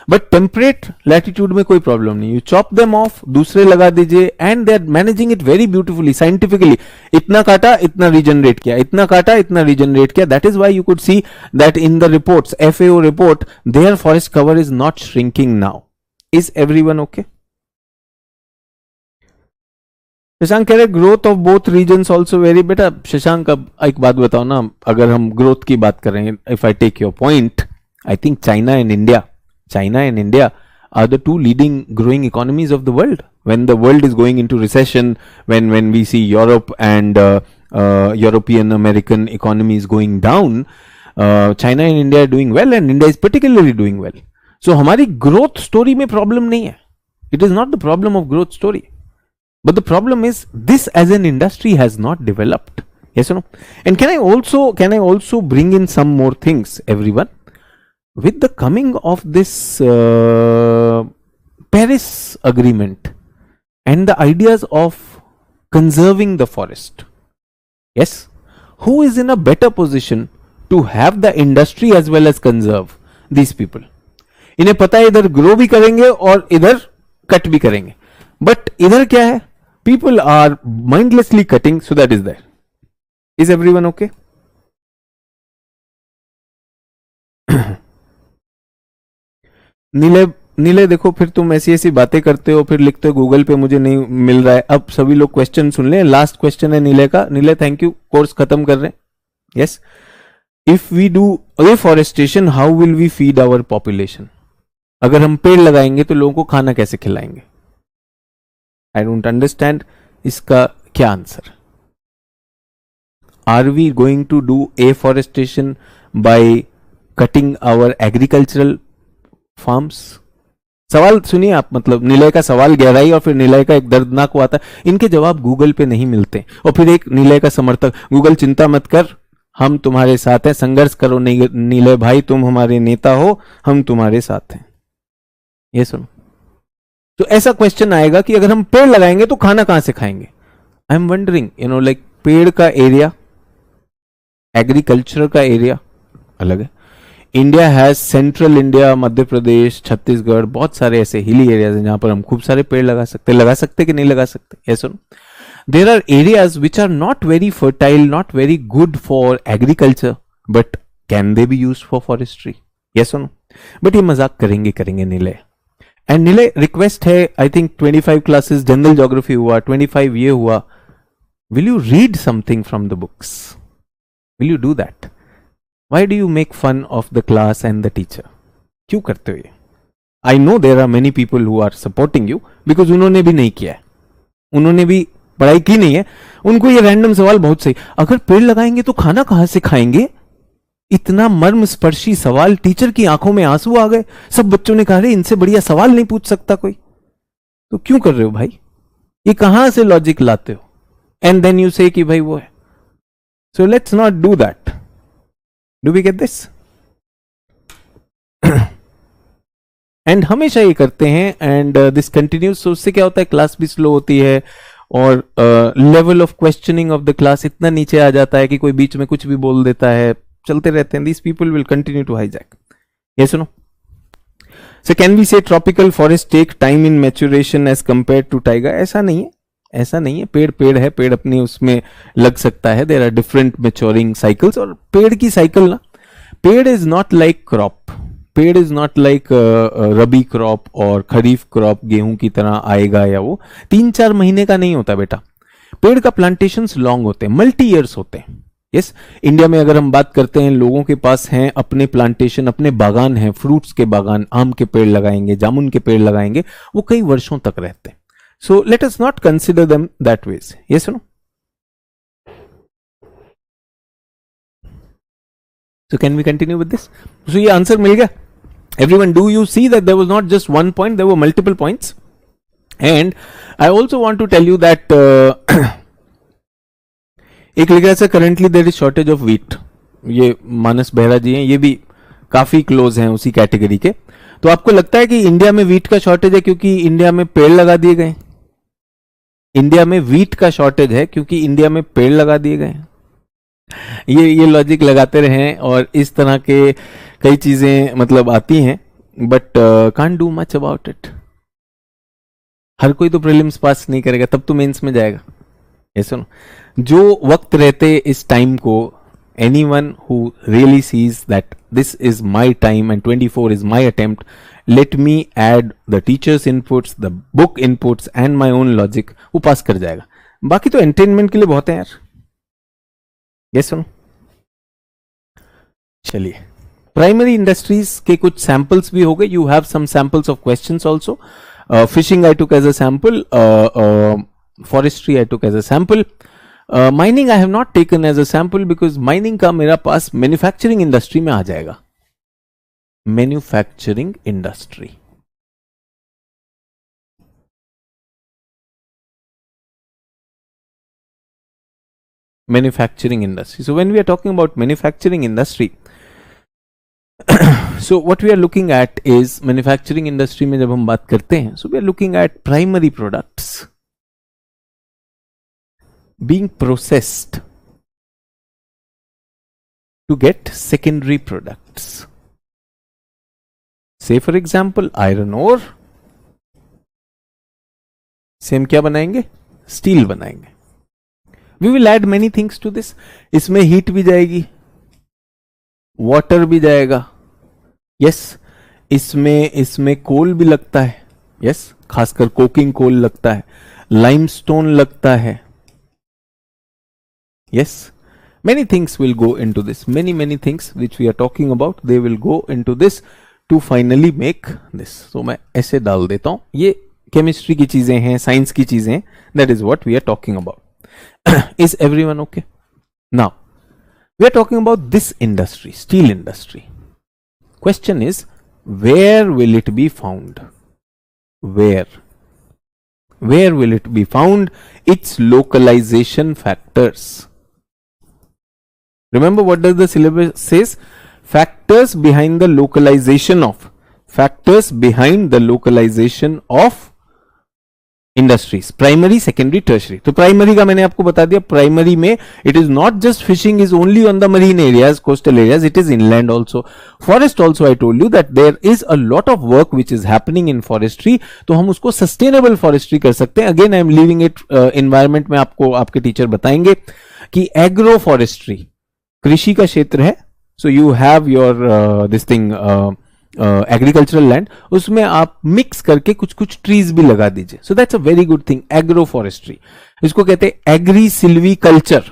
But temperate latitude में कोई प्रॉब्लम नहीं. यू चॉप देम ऑफ, दूसरे लगा दीजिए and they are managing it very beautifully scientifically. इतना काटा इतना रीजनरेट किया, इतना काटा इतना रीजनरेट किया. That is why you could see that in the reports, FAO report, there forest cover is not shrinking now. Is everyone okay? Shashank कह रहे growth of both regions also very. बेटा शशांक अब एक बात बताओ ना, अगर हम ग्रोथ की बात करें, if I take your point, I think China and India are the two leading growing economies of the world. When the world is going into recession, when we see Europe and European American economies going down, China and India are doing well, and India is particularly doing well. So हमारी growth story में problem नहीं है. It is not the problem of growth story, but the problem is this as an industry has not developed. Yes or no? And can I also bring in some more things, everyone? With the coming of this Paris Agreement and the ideas of conserving the forest, yes, who is in a better position to have the industry as well as conserve? These people. इन्हें पता है इधर grow भी करेंगे और इधर cut भी करेंगे, बट इधर क्या है? People are mindlessly cutting, so that is there. Is everyone okay? नीले देखो, फिर तुम ऐसी बातें करते हो, फिर लिखते हो गूगल पे मुझे नहीं मिल रहा है. अब सभी लोग क्वेश्चन सुन लें. लास्ट क्वेश्चन है नीले का. नीले थैंक यू, कोर्स खत्म कर रहे हैं. Yes, if we do afforestation how will we feed our population? अगर हम पेड़ लगाएंगे तो लोगों को खाना कैसे खिलाएंगे? आई डोंट अंडरस्टैंड, इसका क्या answer? Are we going to do afforestation by cutting our agricultural farms? सवाल सुनिए आप, मतलब निलय का सवाल गहराई और फिर निलय का एक दर्दनाक हुआ था। इनके जवाब गूगल पे नहीं मिलते। और फिर एक निलय का समर्थक, गूगल चिंता मत कर, हम तुम्हारे साथ हैं, संघर्ष करो निलय भाई, तुम हमारे नेता हो, हम तुम्हारे साथ हैं। ये सुनो, तो ऐसा क्वेश्चन आएगा कि अगर हम पेड़ लगाएंगे तो खाना कहां से खाएंगे? आई एम वंडरिंग, लाइक पेड़ का एरिया, एग्रीकल्चर का एरिया अलग है। India has central India, Madhya Pradesh, Chhattisgarh, बहुत सारे ऐसे हिली एरियाज हैं जहां पर हम खूब सारे पेड़ लगा सकते कि नहीं लगा सकते? ये सुनो, there are areas which are not very fertile, not very good for agriculture, but can they be used for forestry? ये सुनो, बट ये मजाक करेंगे निलय। एंड निलय रिक्वेस्ट है, I think 25 classes general geography हुआ, 25 ये हुआ, will you read something from the books? Will you do that? Why do you make fun of the class and the teacher? क्यों करते हो ये? I know there are many people who are supporting you because उन्होंने भी नहीं किया है, उन्होंने भी पढ़ाई की नहीं है, उनको ये रैंडम सवाल बहुत सही, अगर पेड़ लगाएंगे तो खाना कहां से खाएंगे? इतना मर्म स्पर्शी सवाल, टीचर की आंखों में आंसू आ गए। सब बच्चों ने कहा रे इनसे बढ़िया सवाल नहीं पूछ सकता कोई। तो क्यों कर रहे हो भाई? ये कहां से लॉजिक लाते हो? एंड देन यू से कि भाई वो है। So let's not do that. Do we get this? And हमेशा ये करते हैं एंड दिस कंटिन्यूज। सो उससे क्या होता है, क्लास भी स्लो होती है और level of questioning of the class इतना नीचे आ जाता है कि कोई बीच में कुछ भी बोल देता है, चलते रहते हैं। These people will continue to hijack. ये सुनो, so can we say tropical forest take time in maturation as compare to taiga? ऐसा नहीं है, ऐसा नहीं है। पेड़ है, पेड़ अपनी उसमें लग सकता है। There are different maturing cycles. और पेड़ की साइकिल ना, पेड़ इज नॉट लाइक क्रॉप, पेड़ is not like rabi crop और खरीफ क्रॉप गेहूं की तरह आएगा, या वो 3-4 महीने का नहीं होता बेटा। पेड़ का प्लांटेशंस लॉन्ग होते हैं, मल्टी ईयर्स होते हैं। यस, इंडिया में अगर हम बात करते हैं, लोगों के पास हैं अपने प्लांटेशन, अपने बागान हैं, फ्रूट्स के बागान, आम के पेड़ लगाएंगे, जामुन के पेड़ लगाएंगे, वो कई वर्षों तक रहते हैं। So let us not consider them that ways. Yes or no? So can we continue with this? So ये आंसर मिल गया everyone. Do you see that there was not just one point, there were multiple points? And I also want to tell you that एक लिख रहा है currently there is shortage of wheat. ये मानस बेहरा जी हैं, ये भी काफी क्लोज हैं उसी कैटेगरी के। तो आपको लगता है कि इंडिया में व्हीट का शॉर्टेज है क्योंकि इंडिया में पेड़ लगा दिए गए? इंडिया में व्हीट का शॉर्टेज है क्योंकि इंडिया में पेड़ लगा दिए गए? ये लॉजिक लगाते रहें और इस तरह के कई चीजें मतलब आती हैं, but can't do much about it. हर कोई तो प्रीलिम्स पास नहीं करेगा, तब तो मेंस में जाएगा। ये सुनो, जो वक्त रहते इस टाइम को, anyone who really sees that this is my time and 24 is my attempt, let me add the teachers inputs, the book inputs and my own logic, वो पास कर जाएगा। बाकी तो एंटरटेनमेंट के लिए बहुत है यार। ये सुनो, चलिए प्राइमरी इंडस्ट्रीज के कुछ सैंपल्स भी हो गए। You have some samples of questions also. Fishing I took as a sample, forestry I took as a sample, mining I have not taken as a sample because mining का मेरा पास manufacturing industry में आ जाएगा। Manufacturing industry, manufacturing industry. So when we are talking about manufacturing industry, so what we are looking at is manufacturing industry में जब हम बात करते हैं, so we are looking at primary products being processed to get secondary products. Say for example iron ore से हम क्या बनाएंगे? स्टील बनाएंगे। We will add many things to this. इसमें हीट भी जाएगी, वाटर भी जाएगा, यस इसमें कोल भी लगता है, यस खासकर कोकिंग कोल लगता है, लाइमस्टोन लगता है, yes Many things will go into this. Many things which we are talking about, they will go into this to finally make this. So मैं ऐसे डाल देता हूं, ये केमिस्ट्री की चीजें हैं, साइंस की चीजें हैं. That is what we are talking about. Is everyone okay? Now, we are talking about this industry, steel industry. Question is, where will it be found? Where will it be found? Its localization factors. Remember what does the syllabus says? Factors behind the localization of industries, primary, secondary, tertiary. तो primary का मैंने आपको बता दिया, primary में it is not just fishing is only on the marine areas, coastal areas, it is inland also. Forest also I told you that there is a lot of work which is happening in forestry. तो हम उसको sustainable forestry कर सकते हैं. Again I am leaving it environment में, आपको आपके teacher बताएंगे कि एग्रो फॉरेस्ट्री कृषि का क्षेत्र है. So you have your this thing agricultural land, उसमें आप मिक्स करके कुछ कुछ ट्रीज भी लगा दीजिए. So that's a very good thing, agro forestry. इसको कहते हैं agri silvi culture.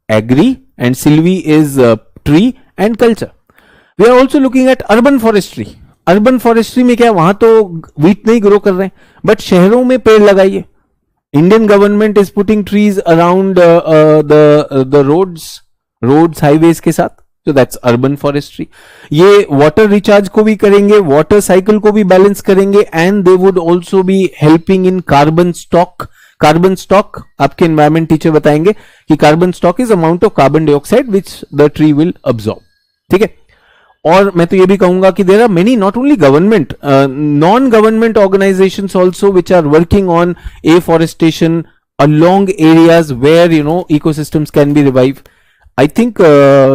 Agri and silvi is tree and culture. We are also looking at urban forestry. Urban forestry में क्या, वहां तो वीट नहीं ग्रो कर रहे हैं, बट शहरों में पेड़ लगाइए. Indian government is putting trees around the roads highways के साथ. So that's urban forestry. ये वाटर रिचार्ज को भी करेंगे, वाटर साइकिल को भी बैलेंस करेंगे, and they would also be helping in carbon stock. Carbon stock आपके एनवायरमेंट टीचर बताएंगे कि carbon stock is amount of carbon dioxide which the tree will absorb. ठीक है. और मैं तो ये भी कहूंगा कि there are many, not only government, non government organisations also which are working on afforestation along areas where ecosystems can be revived. I think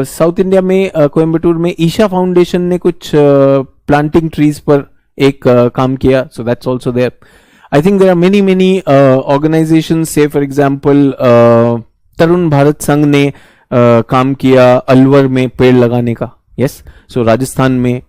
South India में कोयम्बटूर में ईशा फाउंडेशन ने कुछ प्लांटिंग ट्रीज पर एक काम किया. So that's also there. I think there are many organisation, say for example Tarun Bharat Sangh ने काम किया अलवर में पेड़ लगाने का. यस. सो राजस्थान में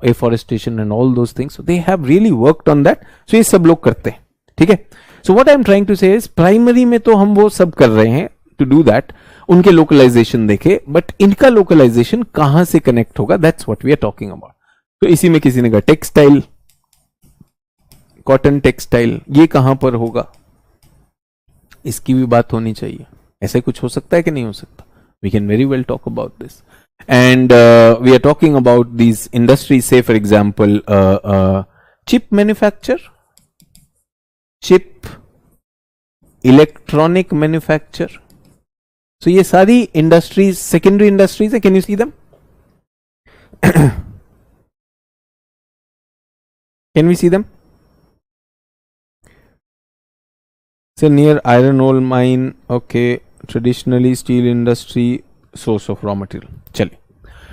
afforestation and all those things, they have really worked on that. So ये सब लोग करते हैं. ठीक है. So what I am trying to say is, primary में तो हम वो सब कर रहे हैं. टू डू दैट उनके लोकलाइजेशन देखे, बट इनका लोकलाइजेशन कहां से कनेक्ट होगा, that's what we are talking about. तो इसी में किसी ने कहा टेक्सटाइल, कॉटन टेक्सटाइल, ये कहां पर होगा, इसकी भी बात होनी चाहिए. ऐसे कुछ हो सकता है कि नहीं हो सकता? We can very well talk about this. And we are talking about these industries, say for example chip manufacture, chip, electronic manufacture. So ये सारी इंडस्ट्रीज सेकेंडरी इंडस्ट्रीज है. Can you see them? Can we see them? So near iron ore mine, okay, traditionally steel industry source of raw material. चलिए.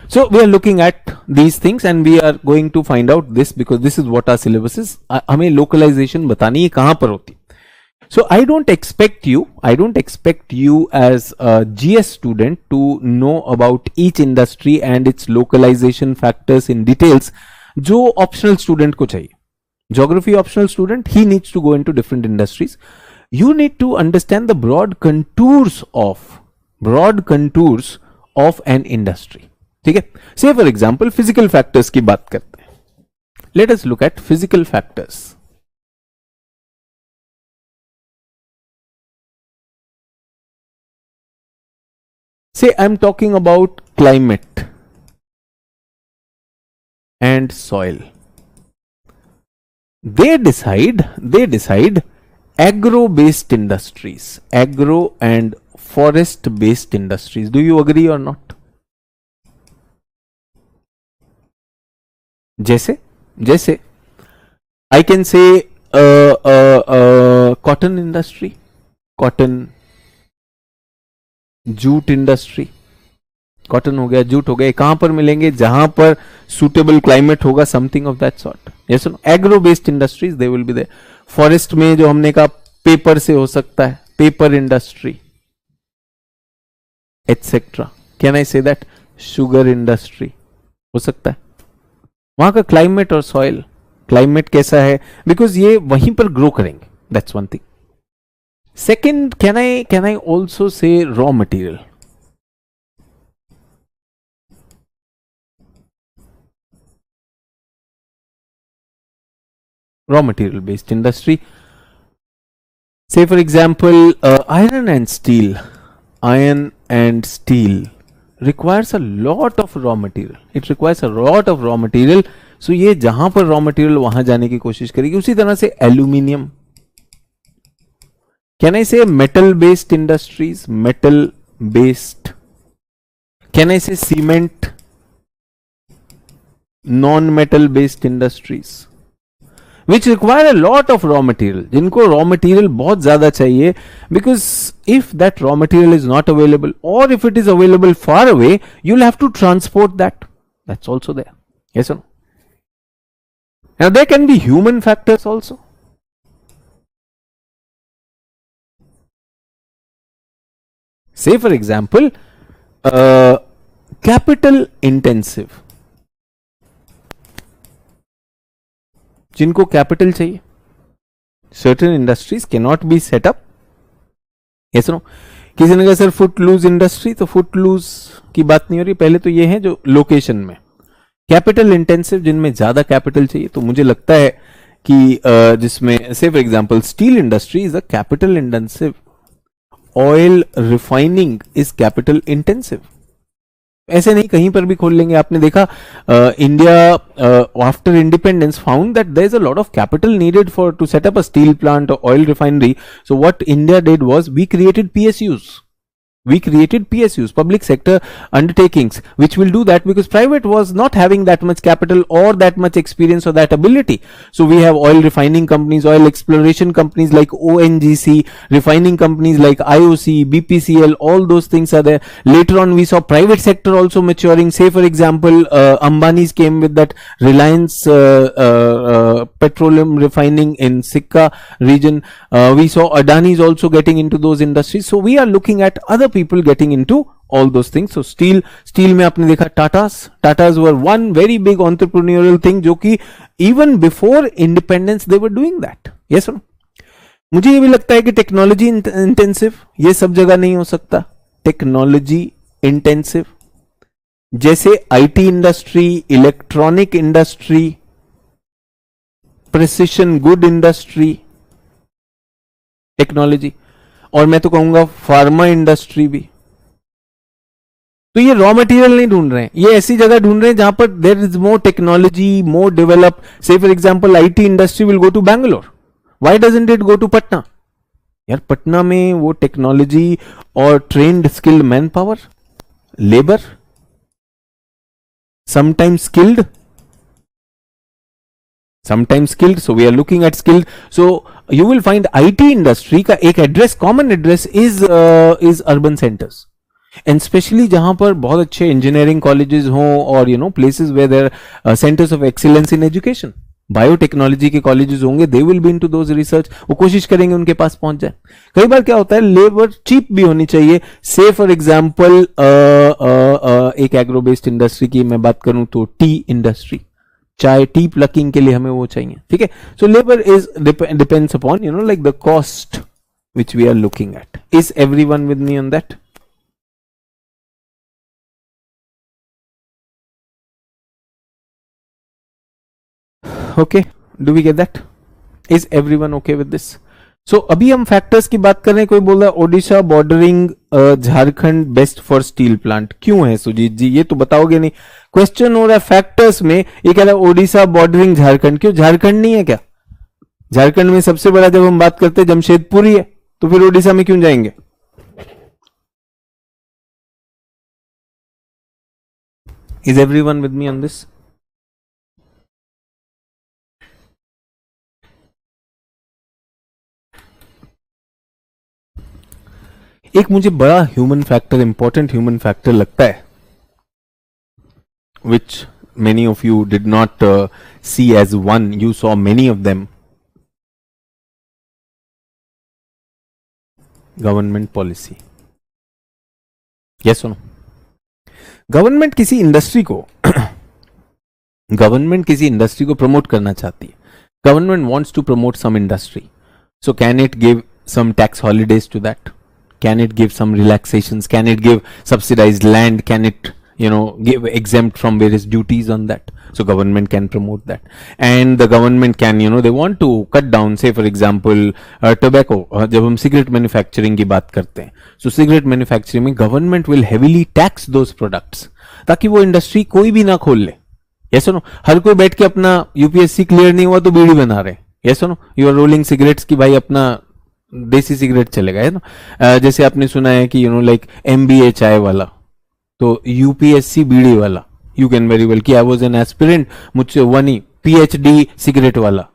So we are looking at these things and we are going to find out this because this is what our syllabus is. हमें localization बतानी है कहां पर होती. So I don't expect you as a GS student to know about each industry and its localization factors in details, जो optional student को चाहिए. Geography optional student, he needs to go into different industries. You need to understand the broad contours of an industry. ठीक है. Say for example, physical factors की बात करते हैं. Let us look at physical factors. Say I'm talking about climate and soil. They decide agro-based industries, agro and forest-based industries. Do you agree or not? जैसे I can say cotton industry, cotton, jute industry. Cotton हो गया, jute हो गया, कहां पर मिलेंगे? जहां पर सुटेबल क्लाइमेट होगा, something of that sort. Yes, agro based industries they will be there. Forest में जो हमने कहा पेपर से हो सकता है, paper industry etcetera. Can I say that? Sugar industry हो सकता है. वहां का क्लाइमेट और सॉइल, क्लाइमेट कैसा है, बिकॉज ये वहीं पर ग्रो करेंगे. That's one thing. Second, can I also say raw material? raw material based industry. Say for example, iron and steel. Iron and steel requires a lot of raw material. It requires a lot of raw material. So ये जहां पर raw material वहां जाने की कोशिश करेगी. उसी तरह से aluminium. Can I say metal based industries? Metal based. Can I say cement? Non-metal based industries which require a lot of raw material, जिनको raw material बहुत ज़्यादा चाहिए, because if that raw material is not available or if it is available far away, you'll have to transport that. That's also there. Yes or no? Now there can be human factors also. Say for example, capital intensive, जिनको capital चाहिए. Certain industries can not be set up. Yes no. किसी ने कहा sir footloose industry, तो footloose की बात नहीं हो रही. पहले तो ये है जो लोकेशन में कैपिटल इंटेंसिव, जिनमें ज्यादा कैपिटल चाहिए. तो मुझे लगता है कि जिसमें से for example steel industry is a capital intensive. Oil refining is capital intensive. ऐसे नहीं, कहीं पर भी खोल लेंगे. आपने देखा India after independence found that there is a lot of capital needed for to set up a steel plant और oil refinery. So what India did was we created PSUs. We created PSUs, public sector undertakings, which will do that because private was not having that much capital or that much experience or that ability. So we have oil refining companies, oil exploration companies like ONGC, refining companies like IOC, BPCL, all those things are there. Later on we saw private sector also maturing. Say for example, Ambani's came with that Reliance petroleum refining in Sikka region. We saw Adani's also getting into those industries. So we are looking at other people getting into all those things. So steel में आपने देखा Tatas were one very big entrepreneurial thing, जो कि even before independence they were doing that. Yes or no? मुझे ये भी लगता है कि टेक्नोलॉजी इंटेंसिव ये सब जगह नहीं हो सकता. टेक्नोलॉजी इंटेंसिव जैसे IT industry, electronic industry, precision good industry, technology. और मैं तो कहूंगा फार्मा इंडस्ट्री भी. तो ये रॉ मटेरियल नहीं ढूंढ रहे हैं, ये ऐसी जगह ढूंढ रहे हैं जहां पर there is more technology, more develop. Say for example IT industry will go to Bangalore. Why doesn't it go to Patna? यार पटना में वो टेक्नोलॉजी और trained skilled man power, labour, sometimes skilled. So we are looking at skilled. So you will find IT industry का एक address, common address is urban centers, and especially जहां पर बहुत अच्छे इंजीनियरिंग कॉलेजेस हों और places where there are centers of excellence in education. Biotechnology के colleges होंगे, दे will B into those research. वो कोशिश करेंगे उनके पास पहुंच जाए. कई बार क्या होता है, लेबर चीप भी होनी चाहिए. से फॉर एग्जांपल एक एग्रो बेस्ड इंडस्ट्री की मैं बात करूं तो टी इंडस्ट्री, चाय टी प्लकिंग के लिए हमें वो चाहिए. ठीक है. So labour is depends upon like the cost which we are looking at. Is everyone with me on that? Okay, do we get that? Is everyone okay with this? So अभी हम factors की बात कर रहे हैं. कोई बोल रहा है Odisha bordering Jharkhand best for steel plant. क्यों है सुजीत जी? ये तो बताओगे नहीं. क्वेश्चन हो रहा है फैक्टर्स में, ये कह रहा है ओडिशा बॉर्डरिंग झारखंड. क्यों झारखंड नहीं है क्या? झारखंड में सबसे बड़ा जब हम बात करते हैं जमशेदपुर ही है, तो फिर ओडिशा में क्यों जाएंगे? Is everyone with me on this? एक मुझे बड़ा human factor, important human factor लगता है, which many of you did not see as one. You saw many of them. Government policy. Yes or no? Government किसी industry को promote करना चाहती है. Government wants to promote some industry. So can it give some tax holidays to that? Can it give some relaxations? Can it give subsidized land? Can it give exempt from various duties on that. So government can promote that, and the government can, they want to cut down, say for example tobacco. जब हम cigarette manufacturing की बात करते हैं, so cigarette manufacturing में government will heavily tax those products, ताकि वो industry कोई भी ना खोल ले. Yes or no? हर कोई बैठ के अपना यूपीएससी क्लियर नहीं हुआ तो बीड़ी बना रहे. Yes or no? You are rolling cigarettes की भाई अपना देसी सिगरेट चलेगा, है ना. जैसे आपने सुना है कि लाइक MBA चाय वाला, तो यूपीएससी बीड़ी वाला. यू कैन वेरी वेल कि आई वॉज एन एस्पिरेंट, मुझसे हुआ नहीं. PhD सिगरेट वाला.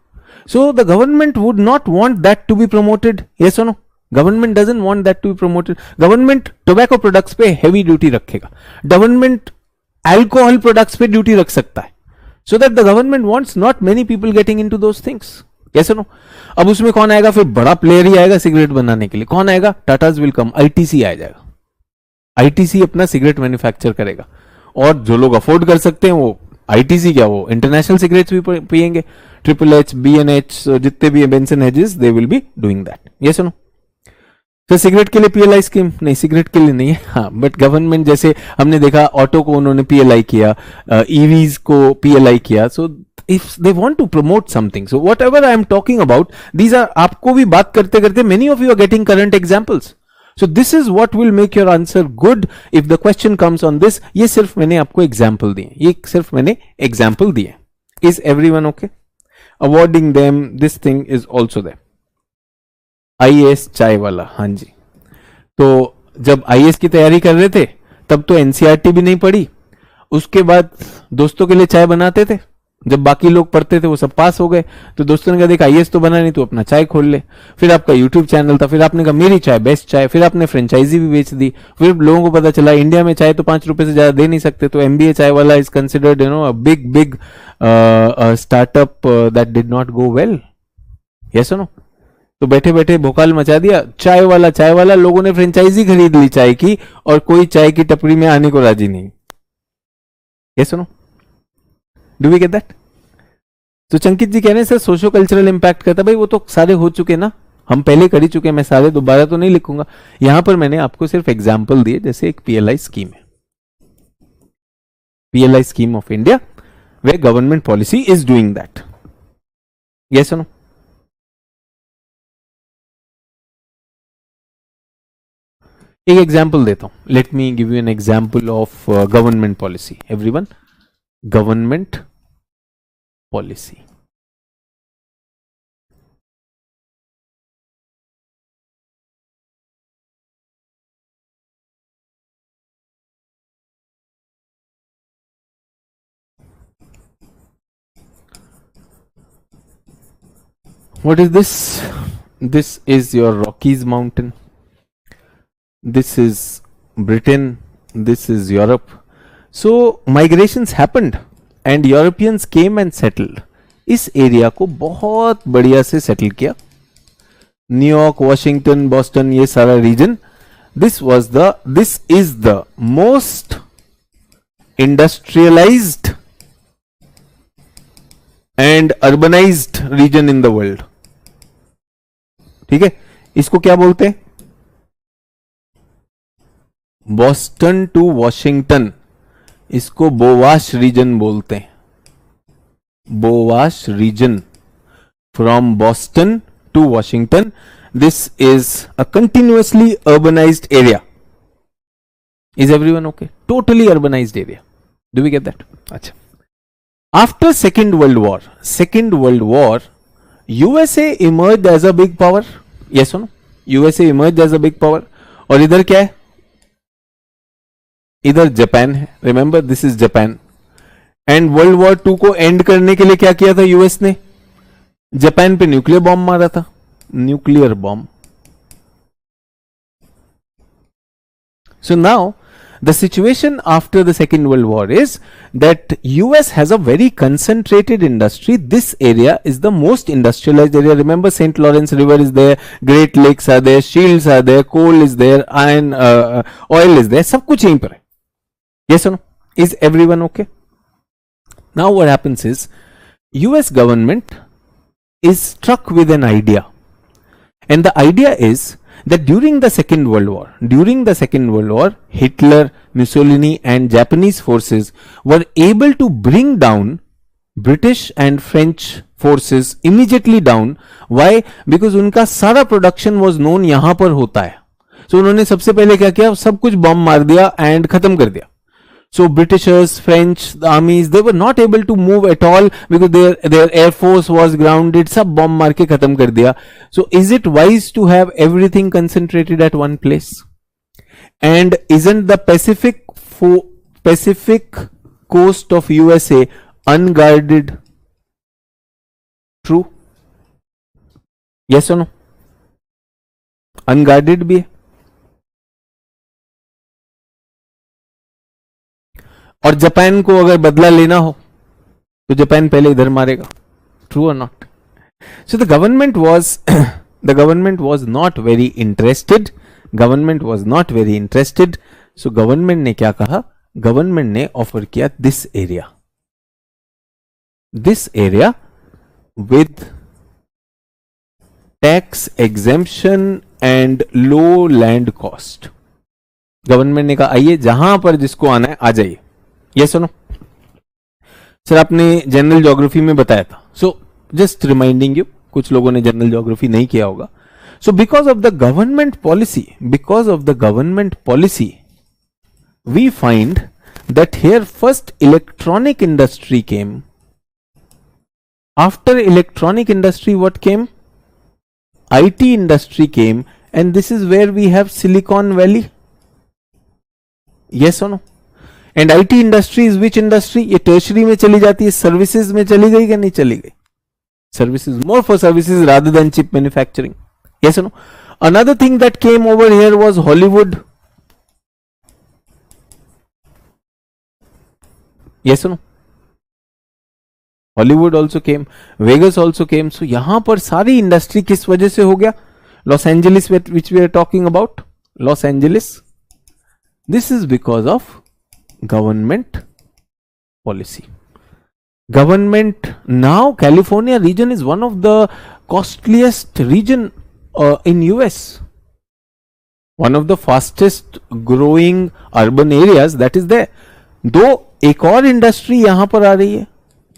So the government would not want that to be promoted. Yes और no? Government doesn't want that to be promoted. Government tobacco products पे heavy duty रखेगा. Government alcohol products पे duty रख सकता है, so that the government wants not many people getting into those things. Yes और no? अब उसमें कौन आएगा? फिर बड़ा प्लेयर ही आएगा सिगरेट बनाने के लिए. कौन आएगा? Tatas will come. ITC आ जाएगा. ITC अपना सिगरेट मैन्युफैक्चर करेगा, और जो लोग अफोर्ड कर सकते हैं वो ITC क्या, वो इंटरनेशनल सिगरेट्स भी पिएंगे. HHH, B&H, जितने भी Benson hedges, they will be doing that. Yes और नो? तो सिगरेट के लिए PLI स्कीम नहीं, सिगरेट के लिए नहीं है. हाँ, बट गवर्नमेंट जैसे हमने देखा ऑटो को उन्होंने PLI किया, EVs को PLI किया. सो if they want to promote something, so whatever I am talking about, these are, आपको भी बात करते करते many of you are getting current examples. So this is what will make your answer good if the question comes on this. ये सिर्फ मैंने आपको example दिए, ये सिर्फ मैंने example दिए. Is everyone okay? Awarding them, this thing is also there. IAS चाय वाला, हाँ जी. तो जब IAS की तैयारी कर रहे थे तब तो NCERT भी नहीं पढ़ी. उसके बाद दोस्तों के लिए चाय बनाते थे. जब बाकी लोग पढ़ते थे वो सब पास हो गए, तो दोस्तों ने कहा देख IAS तो बना नहीं, तो अपना चाय खोल ले. फिर आपका YouTube चैनल था, फिर आपने कहा मेरी चाय बेस्ट चाय. फिर आपने फ्रेंचाइजी भी बेच दी. फिर लोगों को पता चला इंडिया में चाय तो 5 रुपए से ज्यादा दे नहीं सकते, तो MBA चाय वाला is considered a big startup that did not go well. Yes और नो? तो बैठे बैठे भोकाल मचा दिया. चाय वाला लोगों ने फ्रेंचाइजी खरीद ली चाय की, और कोई चाय की टपरी में आने को राजी नहीं. यस और no? Do we get that? तो चंकित जी कह रहे हैं सर सोशो कल्चरल इंपैक्ट करता. भाई वो तो सारे हो चुके ना, हम पहले कर ही चुके. मैं सारे दोबारा तो नहीं लिखूंगा. यहां पर मैंने आपको सिर्फ एग्जांपल दिए, जैसे एक PLI स्कीम है, PLI scheme of India, way government policy is doing that. Yes और नो? एक एग्जाम्पल देता हूं. Let me give you an example of government policy. Everyone, government policy. What is this? This is your Rockies mountain. This is Britain. This is Europe. So migrations happened and Europeans came and settled. इस area को बहुत बढ़िया से settle किया. New York, Washington, Boston, ये सारा रीजन. This is the most industrialised and urbanised region in the world. ठीक है, इसको क्या बोलते हैं? बॉस्टन टू वॉशिंगटन, इसको बोवाश रीजन बोलते हैं. Boswash region from Boston to Washington. This is a continuously urbanised area. Is everyone okay? Totally urbanised area. Do we get that? अच्छा. After Second World War USA emerged as a big power. Yes or no? USA emerged as a big power. और इधर क्या है? इधर Japan है. Remember, this is Japan. And world war 2 को and करने के लिए क्या किया था US ने? जापान पे न्यूक्लियर बॉम्ब मारा था. Nuclear bomb. So now the situation after the Second World War is that US has a very concentrated industry. This area is the most industrialized area. Remember, St. Lawrence River is there, Great Lakes are there, shields are there, coal is there, iron, oil is there. सब कुछ यहीं पर है. Yes or no? Is everyone okay? Now what happens is US government is struck with an idea, and the idea is that during the Second World War, Hitler, Mussolini, and Japanese forces were able to bring down British and French forces immediately down. Why? Because उनका सारा production was known यहां पर होता है. So उन्होंने सबसे पहले क्या किया, सब कुछ बॉम्ब मार दिया एंड खत्म कर दिया. So Britishers, French, the armies, they were not able to move at all because their air force was grounded. सब बॉम्ब मार के खत्म कर दिया. So is it wise to have everything concentrated at one place? And isn't the Pacific coast of USA unguarded? True? Yes or no? Unguarded भी है. और Japan को अगर बदला लेना हो तो जापान पहले इधर मारेगा. ट्रू और not? So the government was not very interested. So government ने क्या कहा? गवर्नमेंट ने ऑफर किया this area with tax exemption and low land cost. Government ने कहा आइए, जहां पर जिसको आना है आ जाइए. यस और नो? सर आपने जनरल ज्योग्राफी में बताया था. सो जस्ट रिमाइंडिंग यू, कुछ लोगों ने जनरल ज्योग्राफी नहीं किया होगा. So because of the government policy we find that here first electronic industry came. After electronic industry what came? IT industry came, and this is where we have Silicon Valley. Yes or no? And IT industry is which industry? ये tertiary में चली जाती है, services में चली गई क्या नहीं चली गई? Services, more for services rather than chip manufacturing. Yes or no? Another thing that came over here was Hollywood. Yes or no? Hollywood also came, Vegas also came. So यहां पर सारी इंडस्ट्री किस वजह से हो गया? Los Angeles, which we are talking about, Los Angeles. This is because of government policy. Government, now California region is one of the costliest region in US. One of the fastest growing urban areas that is there. दो एक और industry यहां पर आ रही है.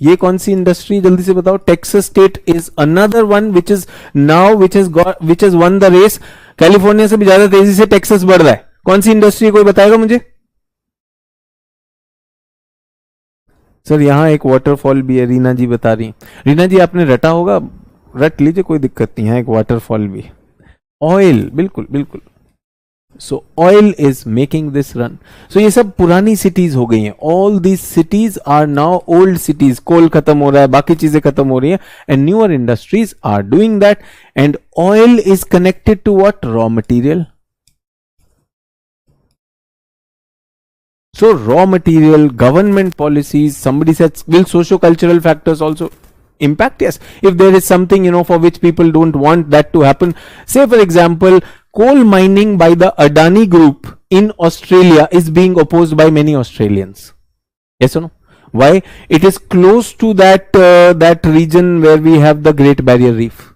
ये कौन सी industry जल्दी से बताओ? Texas state is another one which has won the race. California से भी ज्यादा तेजी से टेक्सास बढ़ रहा है. कौन सी इंडस्ट्री, कोई बताएगा मुझे? सर यहां एक वाटरफॉल भी है, रीना जी बता रही हैं. रीना जी आपने रटा होगा, रट लीजिए, कोई दिक्कत नहीं है. एक वाटरफॉल भी, ऑयल, बिल्कुल बिल्कुल. So oil is making this run. So ये सब पुरानी cities हो गई हैं. All these cities are now old cities. कोल खत्म हो रहा है, बाकी चीजें खत्म हो रही हैं, and newer industries are doing that. And oil is connected to what? Raw material. So raw material, government policies. Somebody says, will socio-cultural factors also impact? Yes. If there is something, for which people don't want that to happen. Say for example, coal mining by the Adani Group in Australia is being opposed by many Australians. Yes or no? Why? It is close to that region where we have the Great Barrier Reef.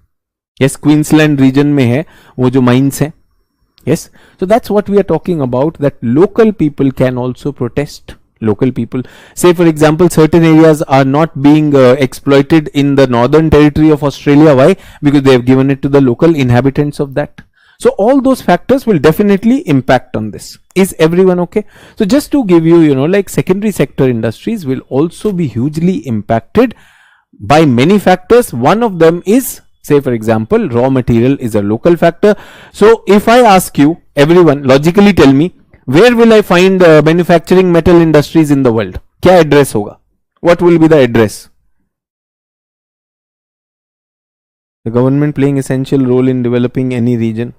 Yes, Queensland region में है वो जो mines हैं. Yes, so that's what we are talking about, that local people can also protest. Local people, say for example, certain areas are not being exploited in the Northern Territory of Australia. Why? Because they have given it to the local inhabitants of that. So all those factors will definitely impact on this. Is everyone okay? So just to give you, like secondary sector industries will also be hugely impacted by many factors. One of them is, say for example, raw material is a local factor. So if I ask you, everyone logically tell me, where will I find manufacturing metal industries in the world? क्या address होगा? What will be the address? The government playing essential role in developing any region.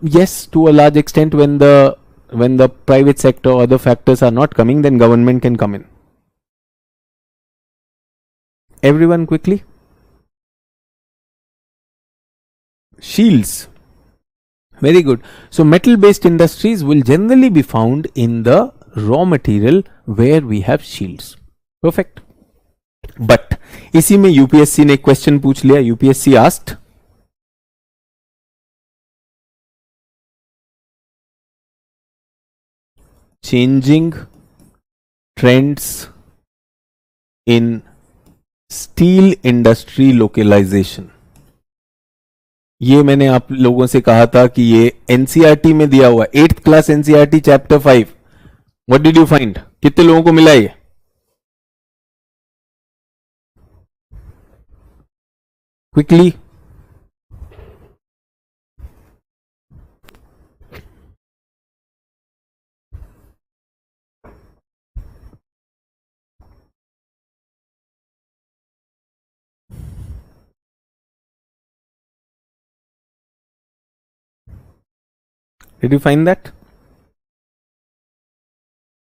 Yes, to a large extent, when the private sector or other factors are not coming, then government can come in. Everyone quickly. Shields. Very good. So metal based industries will generally be found in the raw material where we have shields. Perfect. But इसी में UPSC ने एक question पूछ लिया. UPSC asked, changing trends in steel industry localization. ये मैंने आप लोगों से कहा था कि ये एनसीईआरटी में दिया हुआ, 8th class NCERT chapter 5. What did you find? कितने लोगों को मिला ये? Quickly. Did you find that?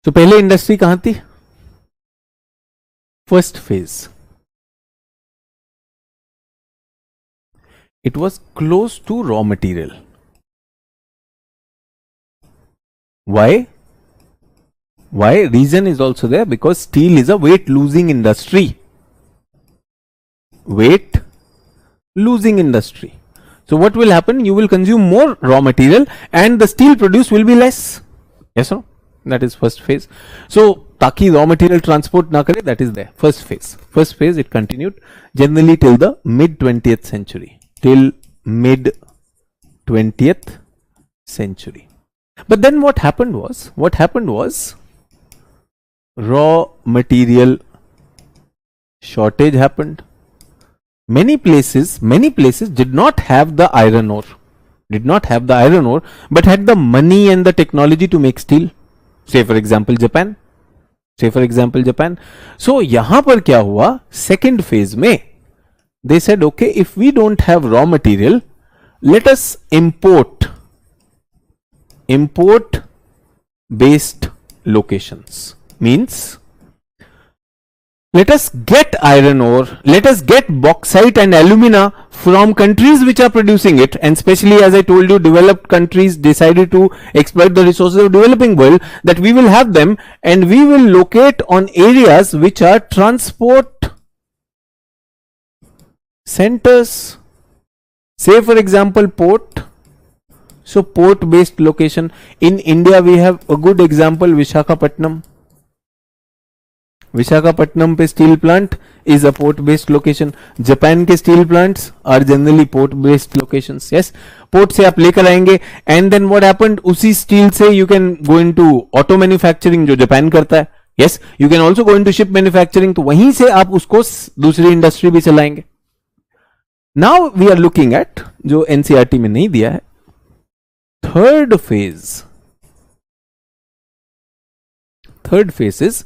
तो पहले इंडस्ट्री कहां थी? First phase. It was close to raw material. Why? Why? Reason is also there because steel is a weight losing industry. Weight losing industry. So what will happen? You will consume more raw material and the steel produced will be less. Yes or no? That is first phase. So ताकि raw material transport ना करे, that is there. First phase. First phase it continued generally till the mid 20th century. Till mid 20th century. But then what happened was raw material shortage happened. Many places did not have the iron ore, but had the money and the technology to make steel. Say for example Japan. So यहां पर क्या हुआ? Second phase में they said, okay, if we don't have raw material, let us import based locations. Means let us get iron ore, let us get bauxite and alumina from countries which are producing it, and especially as I told you, developed countries decided to exploit the resources of developing world, that we will have them and we will locate on areas which are transport centers. Say for example port. So port based location. In India we have a good example, Visakhapatnam. Visakhapatnam पे steel plant is a port based location. Japan के steel plants are generally port based locations. Yes, port से आप लेकर आएंगे and then what happened, उसी steel से you can go into auto manufacturing जो Japan करता है. Yes, you can also go into ship manufacturing. तो वहीं से आप उसको दूसरी इंडस्ट्री भी चलाएंगे. Now we are looking at जो एनसीईआरटी में नहीं दिया है, third phase is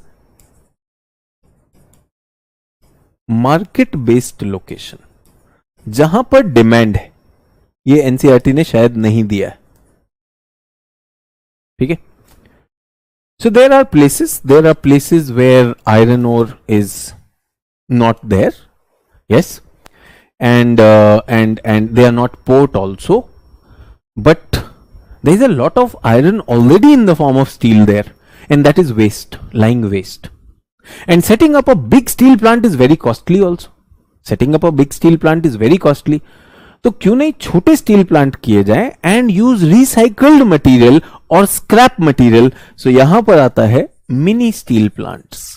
market based location, जहां पर डिमांड है. ये एनसीईआरटी ने शायद नहीं दिया है. ठीक है. So there are places where iron ore is not there. Yes, and they are not port also, but there is a lot of iron already in the form of steel there, and that is waste, lying waste. And setting up a big steel plant is very costly also. तो क्यों नहीं छोटे steel plant किए जाए and use recycled material और scrap material. सो यहां पर आता है mini steel plants.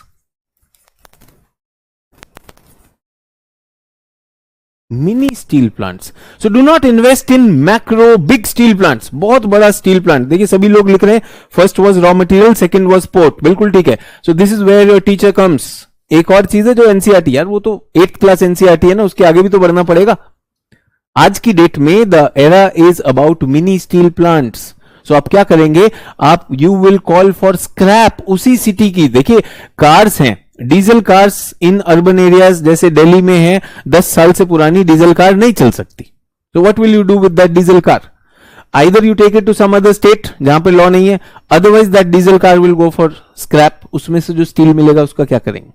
Mini steel plants. So do not invest in macro big steel plants. बहुत बड़ा स्टील प्लांट, देखिए सभी लोग लिख रहे हैं first was raw material, second was port. बिल्कुल ठीक है. So this is where your teacher comes. एक और चीज है जो एनसीईआरटी, यार वो तो 8th क्लास एनसीईआरटी है ना, उसके आगे भी तो बढ़ना पड़ेगा. आज की डेट में the era is about mini steel plants. So आप क्या करेंगे, आप you will call for scrap उसी सिटी की. देखिए कार्स हैं, diesel cars in urban areas जैसे दिल्ली में है, 10 साल से पुरानी डीजल कार नहीं चल सकती. तो what will you do with that diesel car? Either you take it to some other state जहां पे लॉ नहीं है, otherwise that diesel car will go for scrap. उसमें से जो स्टील मिलेगा उसका क्या करेंगे?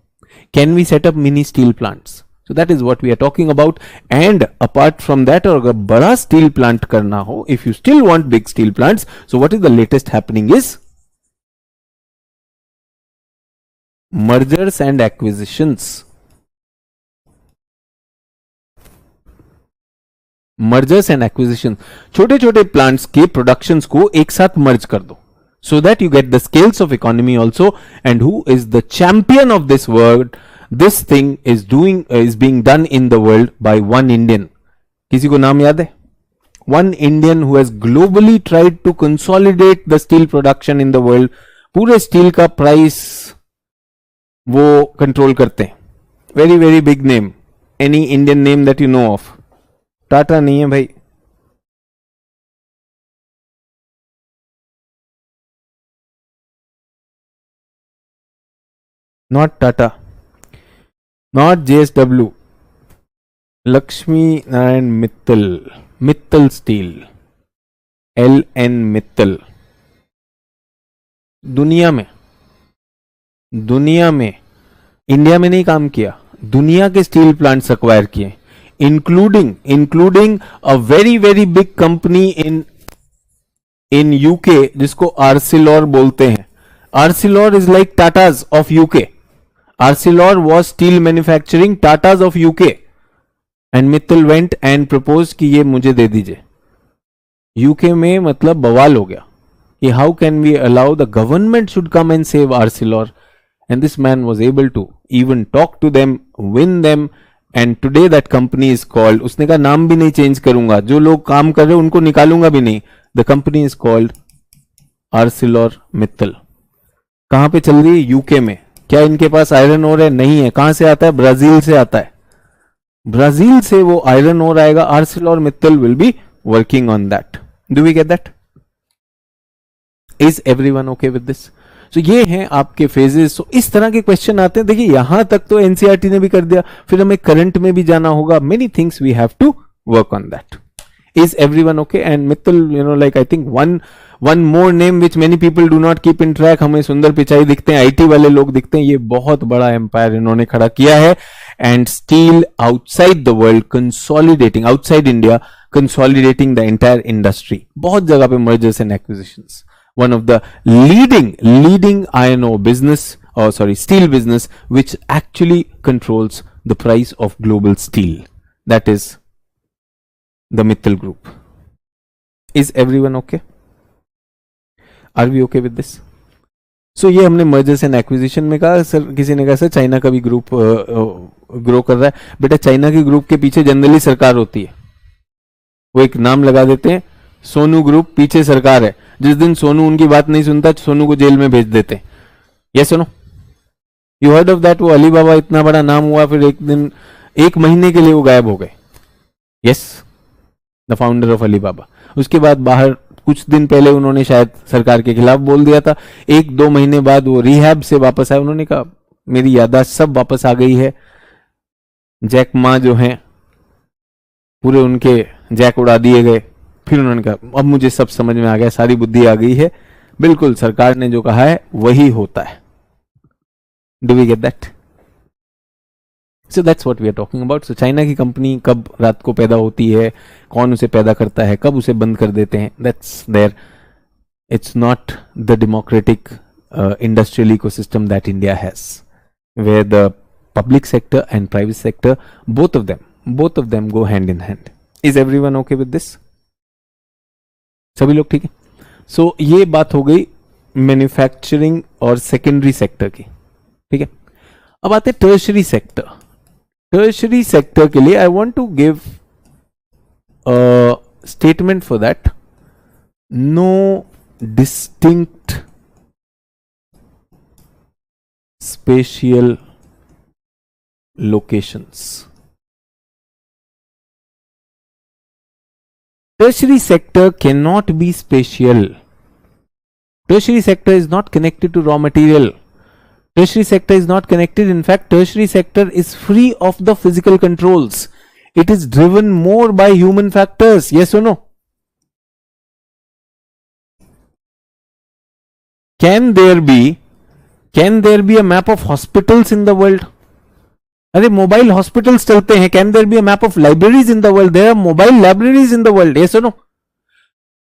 Can we set up mini steel plants? So that is what we are talking about. And apart from that, अगर बड़ा स्टील प्लांट करना हो, if you still want big steel plants, so what is the latest happening is mergers and acquisitions. Mergers and acquisition. छोटे छोटे plants के productions को एक साथ मर्ज कर दो. so that you get the scales of economy also. And who is the champion of this world? This thing is being done in the world by one Indian. किसी को नाम याद है? One Indian who has globally tried to consolidate the steel production in the world. पूरे steel का price वो control करते हैं. Very very big name. Any Indian name that you know of? Tata नहीं है भाई. Not Tata, not JSW, Lakshmi Narayan Mittal, Mittal Steel, LN Mittal. दुनिया में इंडिया में नहीं काम किया, दुनिया के स्टील प्लांट्स एक्वायर किए, including a very very big company in UK जिसको आर्सिलॉर बोलते हैं. Arcelor is like Tatas of UK. Arcelor was steel manufacturing Tatas of UK, and Mittal went and proposed कि ये मुझे दे दीजिए. UK में मतलब बवाल हो गया कि how can we allow the government should come and save Arcelor, and this man was able to even talk to them, win them, and today that company is called, उसने कहा नाम भी नहीं चेंज करूंगा, जो लोग काम कर रहे हैं उनको निकालूंगा भी नहीं. The company is called Arcelor Mittal. कहां पे चल रही है? यूके में. क्या इनके पास आयरन ओर है? नहीं है. कहां से आता है? ब्राजील से आता है. ब्राजील से वो आयरन ओर आएगा. Arcelor Mittal will be working on that. Do we get that? Is everyone okay with this? So ये हैं आपके फेजेस. सो इस तरह के क्वेश्चन आते हैं. देखिए यहां तक तो एनसीईआरटी ने भी कर दिया, फिर हमें करंट में भी जाना होगा. Many things we have to work on that. Is everyone okay? And Mittal, like I think one more name which many people do not keep in track. हमें सुंदर पिचाई दिखते हैं, आईटी वाले लोग दिखते हैं. ये बहुत बड़ा एम्पायर इन्होंने खड़ा किया है. And steel outside the world consolidating, outside India consolidating the entire industry. बहुत जगह पे mergers and acquisitions. One of the leading iron ore business, steel business, which actually controls the price of global steel. That is the Mittal Group. Is everyone okay? Are we okay with this? So ये हमने mergers and acquisition में कहा. Sir किसी ने कहा sir China का भी group grow कर रहा है. बेटा चाइना के ग्रुप के पीछे जनरली सरकार होती है. वो एक नाम लगा देते हैं सोनू ग्रुप, पीछे सरकार है. जिस दिन सोनू उनकी बात नहीं सुनता सोनू को जेल में भेज देते हैं. यस सुनो, यू हर्ड ऑफ दैट? वो अलीबाबा इतना बड़ा नाम हुआ, फिर एक महीने के लिए वो गायब हो गए. Yes, the founder of Alibaba. उसके बाद बाहर कुछ दिन पहले उन्होंने शायद सरकार के खिलाफ बोल दिया था. 1-2 महीने बाद वो रिहैब से वापस आए. उन्होंने कहा मेरी याददाश्त सब वापस आ गई है. जैक मा जो हैं पूरे उनके जैक उड़ा दिए गए. फिर उन्होंने कहा अब मुझे सब समझ में आ गया, सारी बुद्धि आ गई है. बिल्कुल सरकार ने जो कहा है वही होता है. Do we get that? So that's what we are talking about. So China की कंपनी कब रात को पैदा होती है, कौन उसे पैदा करता है, कब उसे बंद कर देते हैं, that's there. It's not the democratic industrial ecosystem that India has, where the public sector and private sector, both of them go hand in hand. Is everyone okay with this? सभी लोग ठीक है? So ये बात हो गई manufacturing और secondary sector की. ठीक है, अब आते हैं टर्शरी सेक्टर. टर्शरी सेक्टर के लिए I want to give statement for that. No distinct spatial locations. Tertiary sector cannot be spatial. Tertiary sector is not connected to raw material. Tertiary sector is not connected. In fact, tertiary sector is free of the physical controls. It is driven more by human factors. Yes or no? Can there be a map of hospitals in the world? अरे mobile hospitals चलते हैं. Can there be a map of libraries in the world? There are mobile libraries in the world. Yes और no?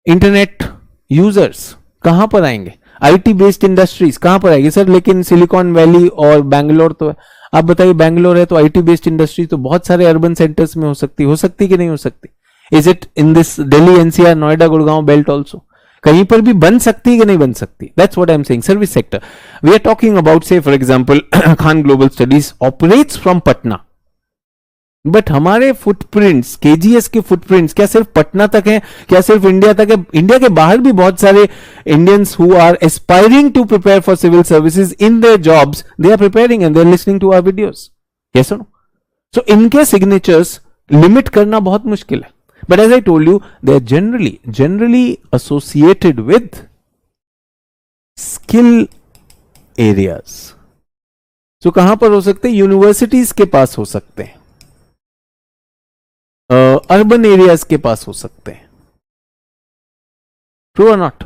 Internet users कहां पर आएंगे? IT based industries कहां पर आएगी? सर लेकिन सिलिकॉन वैली और बैंगलोर तो है. आप बताइए, बैंगलोर है तो आईटी बेस्ड इंडस्ट्री तो बहुत सारे अर्बन सेंटर्स में हो सकती कि नहीं हो सकती? Is it in this Delhi NCR Noida Gurgaon belt also? कहीं पर भी बन सकती है कि नहीं बन सकती? That's what I am saying. Service sector, we are talking about, say for example Khan global studies operates from Patna, but हमारे फुटप्रिंट्स, केजीएस के फुटप्रिंट्स क्या सिर्फ पटना तक है? क्या सिर्फ इंडिया तक है? इंडिया के बाहर भी बहुत सारे Indians who are aspiring to prepare for civil services in their jobs, they are preparing and they are listening to our videos. Yes और नो? सो इनके सिग्नेचर्स लिमिट करना बहुत मुश्किल है. But as I told you, they are generally associated with skill areas. So कहां पर हो सकते हैं? यूनिवर्सिटीज के पास हो सकते हैं, अर्बन एरियाज के पास हो सकते हैं. ट्रू और नॉट?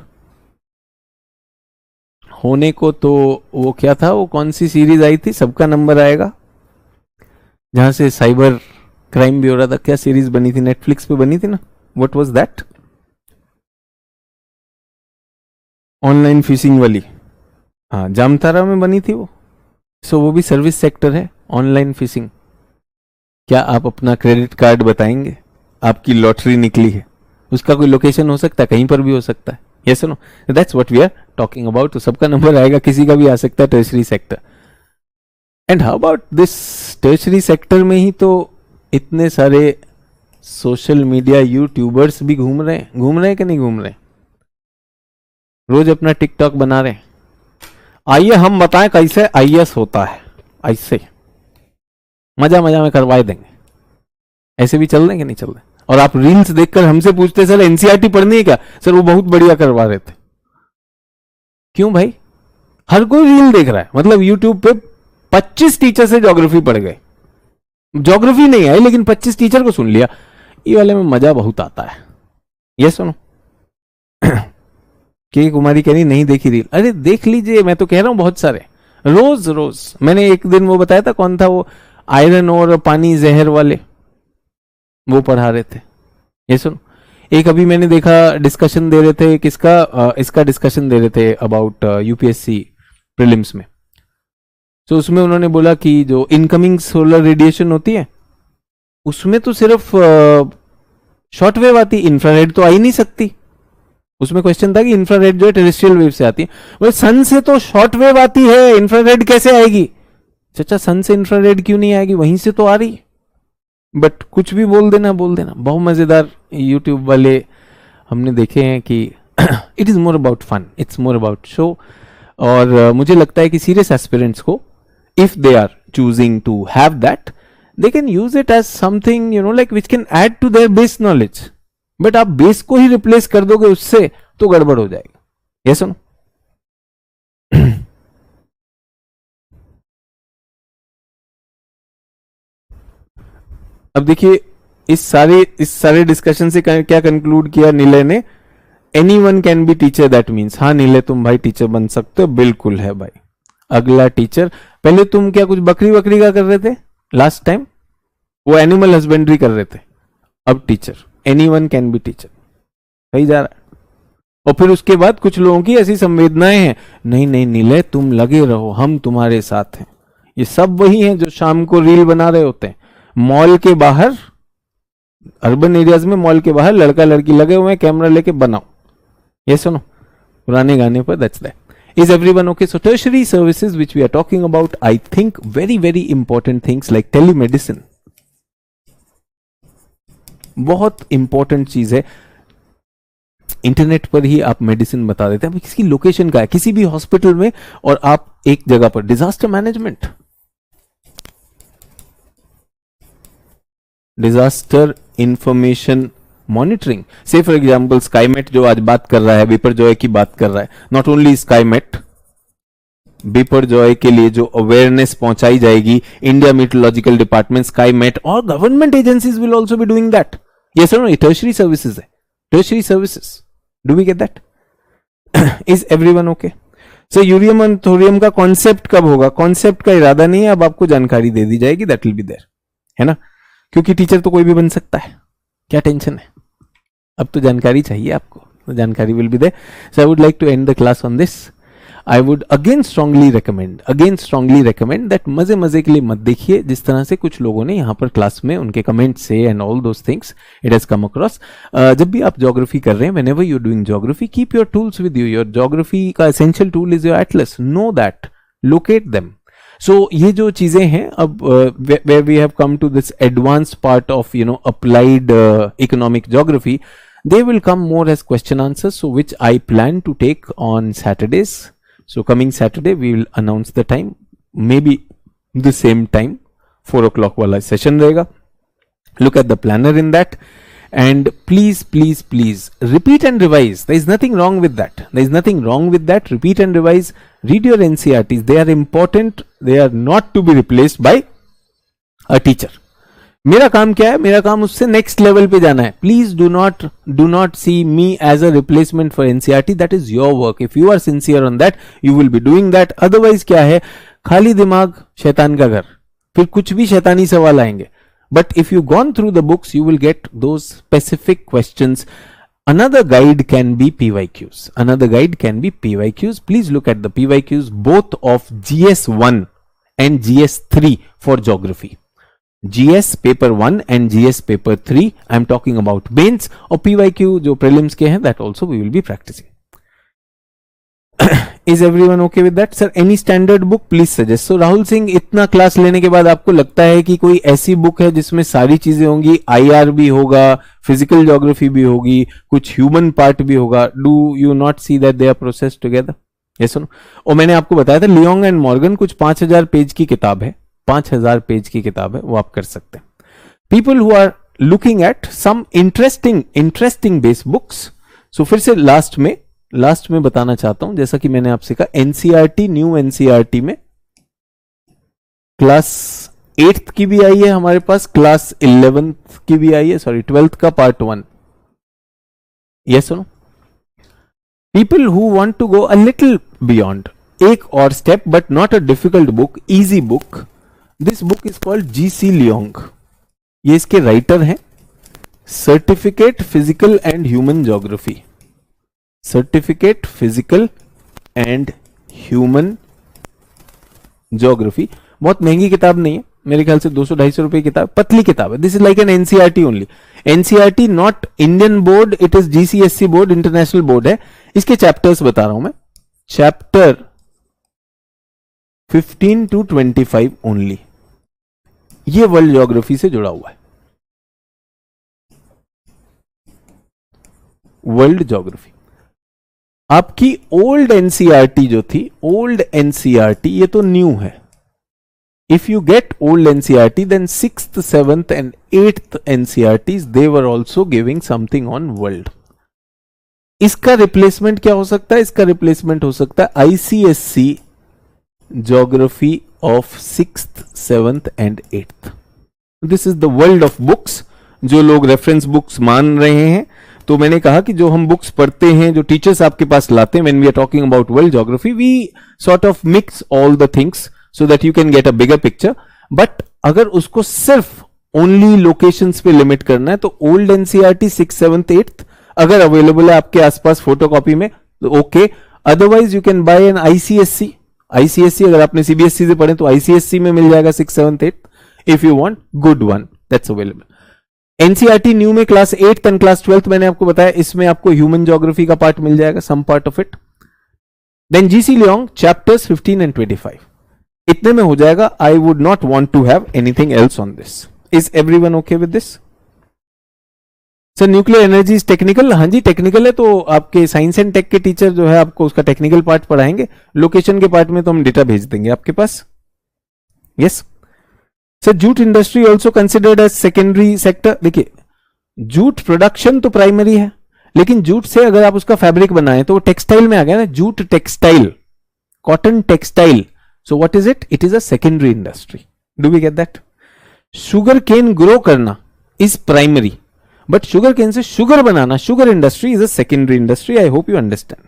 होने को तो वो क्या था, वो कौन सी सीरीज आई थी, सबका नंबर आएगा, जहां से साइबर क्राइम भी हो रहा था. क्या सीरीज बनी थी? नेटफ्लिक्स पे बनी थी ना. What was that? Online fishing वाली. हाँ, जामतारा में बनी थी वो. सो वो भी सर्विस सेक्टर है, ऑनलाइन फिशिंग. क्या आप अपना क्रेडिट कार्ड बताएंगे? आपकी लॉटरी निकली है, उसका कोई लोकेशन हो सकता है, कहीं पर भी हो सकता है. Yes no? That's what we are talking about. तो सबका नंबर आएगा, किसी का भी आ सकता है. Tertiary sector. And how about this tertiary sector में ही तो इतने सारे सोशल मीडिया यूट्यूबर्स भी घूम रहे हैं कि नहीं घूम रहे हैं? रोज अपना टिकटॉक बना रहे हैं. आइए हम बताएं कैसे आईएएस होता है. ऐसे मजा में करवा देंगे. ऐसे भी चल रहे कि नहीं चल रहे? और आप रील्स देखकर हमसे पूछते सर एनसीईआरटी पढ़नी है क्या? सर वो बहुत बढ़िया करवा रहे थे. क्यों भाई? हर कोई रील देख रहा है. मतलब यूट्यूब पे 25 टीचर से ज्योग्राफी पढ़ गए. ज्योग्राफी नहीं आई लेकिन 25 टीचर को सुन लिया. ये वाले में मजा बहुत आता है. ये सुनो. के कुमारी कह रही नहीं देखी रील. अरे देख लीजिए, मैं तो कह रहा हूं बहुत सारे. रोज मैंने एक दिन वो बताया था, कौन था वो, आयरन और पानी जहर वाले, वो पढ़ा रहे थे. ये सुनो. एक अभी मैंने देखा डिस्कशन दे रहे थे, किसका, इसका डिस्कशन दे रहे थे अबाउट यूपीएससी प्रीलिम्स में. तो उसमें उन्होंने बोला कि जो इनकमिंग सोलर रेडिएशन होती है उसमें तो सिर्फ शॉर्ट वेव आती, इंफ्रारेड तो आ ही नहीं सकती. उसमें क्वेश्चन था कि इंफ्रारेड जो है टेरेस्ट्रियल वेव से आती है. वो सन से तो शॉर्ट वेव आती है, इंफ्रारेड कैसे आएगी? चाचा सन से इंफ्रारेड क्यों नहीं आएगी? वहीं से तो आ रही. बट कुछ भी बोल देना. बहुत मजेदार यूट्यूब वाले हमने देखे हैं कि it is more about fun, it's more about show. और मुझे लगता है कि सीरियस एस्पिरेंट्स को, if they are choosing to have that, they can use it as something, like which can add to their base knowledge. But आप base को ही replace कर दोगे उससे तो गड़बड़ हो जाएगा. ये सुनो. अब देखिए, इस सारे डिस्कशन से क्या कंक्लूड किया नीले ने? Anyone can be teacher. That means, हाँ नीले तुम भाई टीचर बन सकते हो. बिल्कुल है भाई. अगला टीचर. पहले तुम क्या कुछ बकरी का कर रहे थे लास्ट टाइम? वो एनिमल हस्बेंड्री कर रहे थे. अब teacher. Anyone can be teacher. सही जा रहा है. और फिर उसके बाद कुछ लोगों की ऐसी संवेदनाएं हैं, नहीं नीले तुम लगे रहो, हम तुम्हारे साथ हैं. ये सब वही हैं जो शाम को रील बना रहे होते हैं. मॉल के बाहर, अर्बन एरियाज में मॉल के बाहर लड़का लड़की लगे हुए हैं, कैमरा लेके बनाओ. ये सुनो, पुराने गाने पर. That's that. Is everyone okay? So tertiary services which we are talking about, I think very important things like telemedicine. बहुत इंपॉर्टेंट चीज है. इंटरनेट पर ही आप मेडिसिन बता देते हैं. अब किसकी लोकेशन का है किसी भी हॉस्पिटल में, और आप एक जगह पर. Disaster management, disaster information monitoring. से फॉर एग्जाम्पल स्काईमेट जो आज बात कर रहा है, बिपरजॉय की बात कर रहा है. नॉट ओनली स्काईमेट, बिपरजॉय के लिए जो अवेयरनेस पहुंचाई जाएगी, इंडिया मीटरोलॉजिकल डिपार्टमेंट, स्काईमेट और government agencies will also be doing that. Yes और नो? टर्शरी सर्विसेज है. Tertiary services. Do we get that? Is everyone okay? So uranium and thorium का concept कब होगा? कॉन्सेप्ट का इरादा नहीं है, अब आपको जानकारी दे दी जाएगी. दैट विल बी देयर, है ना? क्योंकि टीचर तो कोई भी बन सकता है. क्या टेंशन है? अब तो जानकारी चाहिए आपको, तो जानकारी will be there. So I would like to end the class on this. I would again strongly recommend that मजे मजे के लिए मत देखिए, जिस तरह से कुछ लोगों ने यहाँ पर क्लास में उनके कमेंट से and all those things it has come across. जब भी आप ज्योग्राफी कर रहे हैं, whenever you are doing geography, keep your tools with you. Your geography का essential tool is your atlas, know that, locate them. So ये जो चीजें हैं, अब where we have come to this advanced part of applied economic geography, they will come more as question answers, so which I plan to take on Saturdays. So coming Saturday we will announce the time, maybe the same time, 4 o'clock वाला session रहेगा. Look at the planner in that, and please repeat and revise. There is nothing wrong with that. Repeat and revise. Read your NCERTs. They are important. They are not to be replaced by a teacher. मेरा काम क्या है? मेरा काम उससे next level पे जाना है. Please do not see me as a replacement for NCERT. That is your work. If you are sincere on that, you will be doing that. Otherwise क्या है? खाली दिमाग शैतान का घर, फिर कुछ भी शैतानी सवाल आएंगे. But if you gone through the books, you will get those specific questions. Another guide can be PYQs. Please look at the PYQs both of GS1 and GS3 for geography. GS paper 1 and GS paper 3. I am talking about mains. और PYQ जो prelims के हैं, that also we will be practicing. Is everyone okay with that? Sir, any standard book please suggest. So Rahul Singh, इतना class लेने के बाद आपको लगता है कि कोई ऐसी बुक है जिसमें सारी चीजें होंगी? IR भी होगा, फिजिकल ज्योग्राफी भी होगी, कुछ ह्यूमन पार्ट भी होगा. Do you not see that they are processed together? Yes no. और मैंने आपको बताया था लियोंग एंड मॉर्गन कुछ 5000 पेज की किताब है. 5000 पेज की किताब है, वो आप कर सकते हैं. People who are looking at some interesting base books. So फिर से लास्ट में बताना चाहता हूं, जैसा कि मैंने आपसे कहा, एनसीईआरटी, न्यू एनसीईआरटी में क्लास 8th की भी आई है हमारे पास, क्लास 11th की भी आई है, सॉरी 12th का part 1. Yes no. People who want to go a little beyond, एक और step, but not a difficult book, easy book. This book is called GC Leong. ये इसके राइटर हैं. Certificate physical and human geography. Certificate physical and human geography. बहुत महंगी किताब नहीं है, मेरे ख्याल से 200-250 रुपए की किताब, पतली किताब है. This is like an NCERT only. NCERT not Indian board, it is GCSE board, international board है. इसके चैप्टर्स बता रहा हूं मैं. Chapter 15 to 25 only. ये वर्ल्ड ज्योग्राफी से जुड़ा हुआ है. World geography. आपकी ओल्ड एनसीईआरटी जो थी, ओल्ड एनसीईआरटी, ये तो न्यू है. If you get old NCERT, then 6th, 7th and 8th NCERTs, they were also giving something on world. इसका रिप्लेसमेंट क्या हो सकता है? इसका रिप्लेसमेंट हो सकता है ICSC geography of 6th, 7th and 8th. This is the world of books जो लोग रेफरेंस बुक्स मान रहे हैं. तो मैंने कहा कि जो हम बुक्स पढ़ते हैं, जो टीचर्स आपके पास लाते हैं, when we are talking about world geography, we sort of mix all the things so that you can get a bigger picture. But अगर उसको सिर्फ ओनली लोकेशंस पे लिमिट करना है, तो old NCERT 6th, 7th, 8th अगर available है आपके आसपास फोटोकॉपी में, तो okay. Otherwise you can buy an ICSC. अगर आपने सीबीएसई से पढ़े तो आईसीएससी में मिल जाएगा 6th, 7th, 8th. If you want good one, that's available. NCERT new में class 8th and class 12th मैंने आपको बताया, इसमें आपको ह्यूमन ज्योग्राफी का पार्ट मिल जाएगा, some part of it. Then GC Leong chapters 15 and 25. इतने में हो जाएगा. I would not want to have anything else on this. Is everyone okay with this? Sir nuclear energy is technical. हाँ जी technical है, तो आपके साइंस एंड टेक के टीचर जो है आपको उसका टेक्निकल पार्ट पढ़ाएंगे. लोकेशन के पार्ट में तो हम डेटा भेज देंगे आपके पास. Yes sir. Jute industry also considered as secondary sector. देखिए, जूट प्रोडक्शन तो प्राइमरी है, लेकिन जूट से अगर आप उसका फैब्रिक बनाए तो वो टेक्सटाइल में आ गया ना. Jute textile, cotton textile. So what is it? It is a secondary industry. Do we get that? Sugar cane grow करना is primary, but sugar cane से शुगर बनाना, sugar industry is a secondary industry. I hope you understand.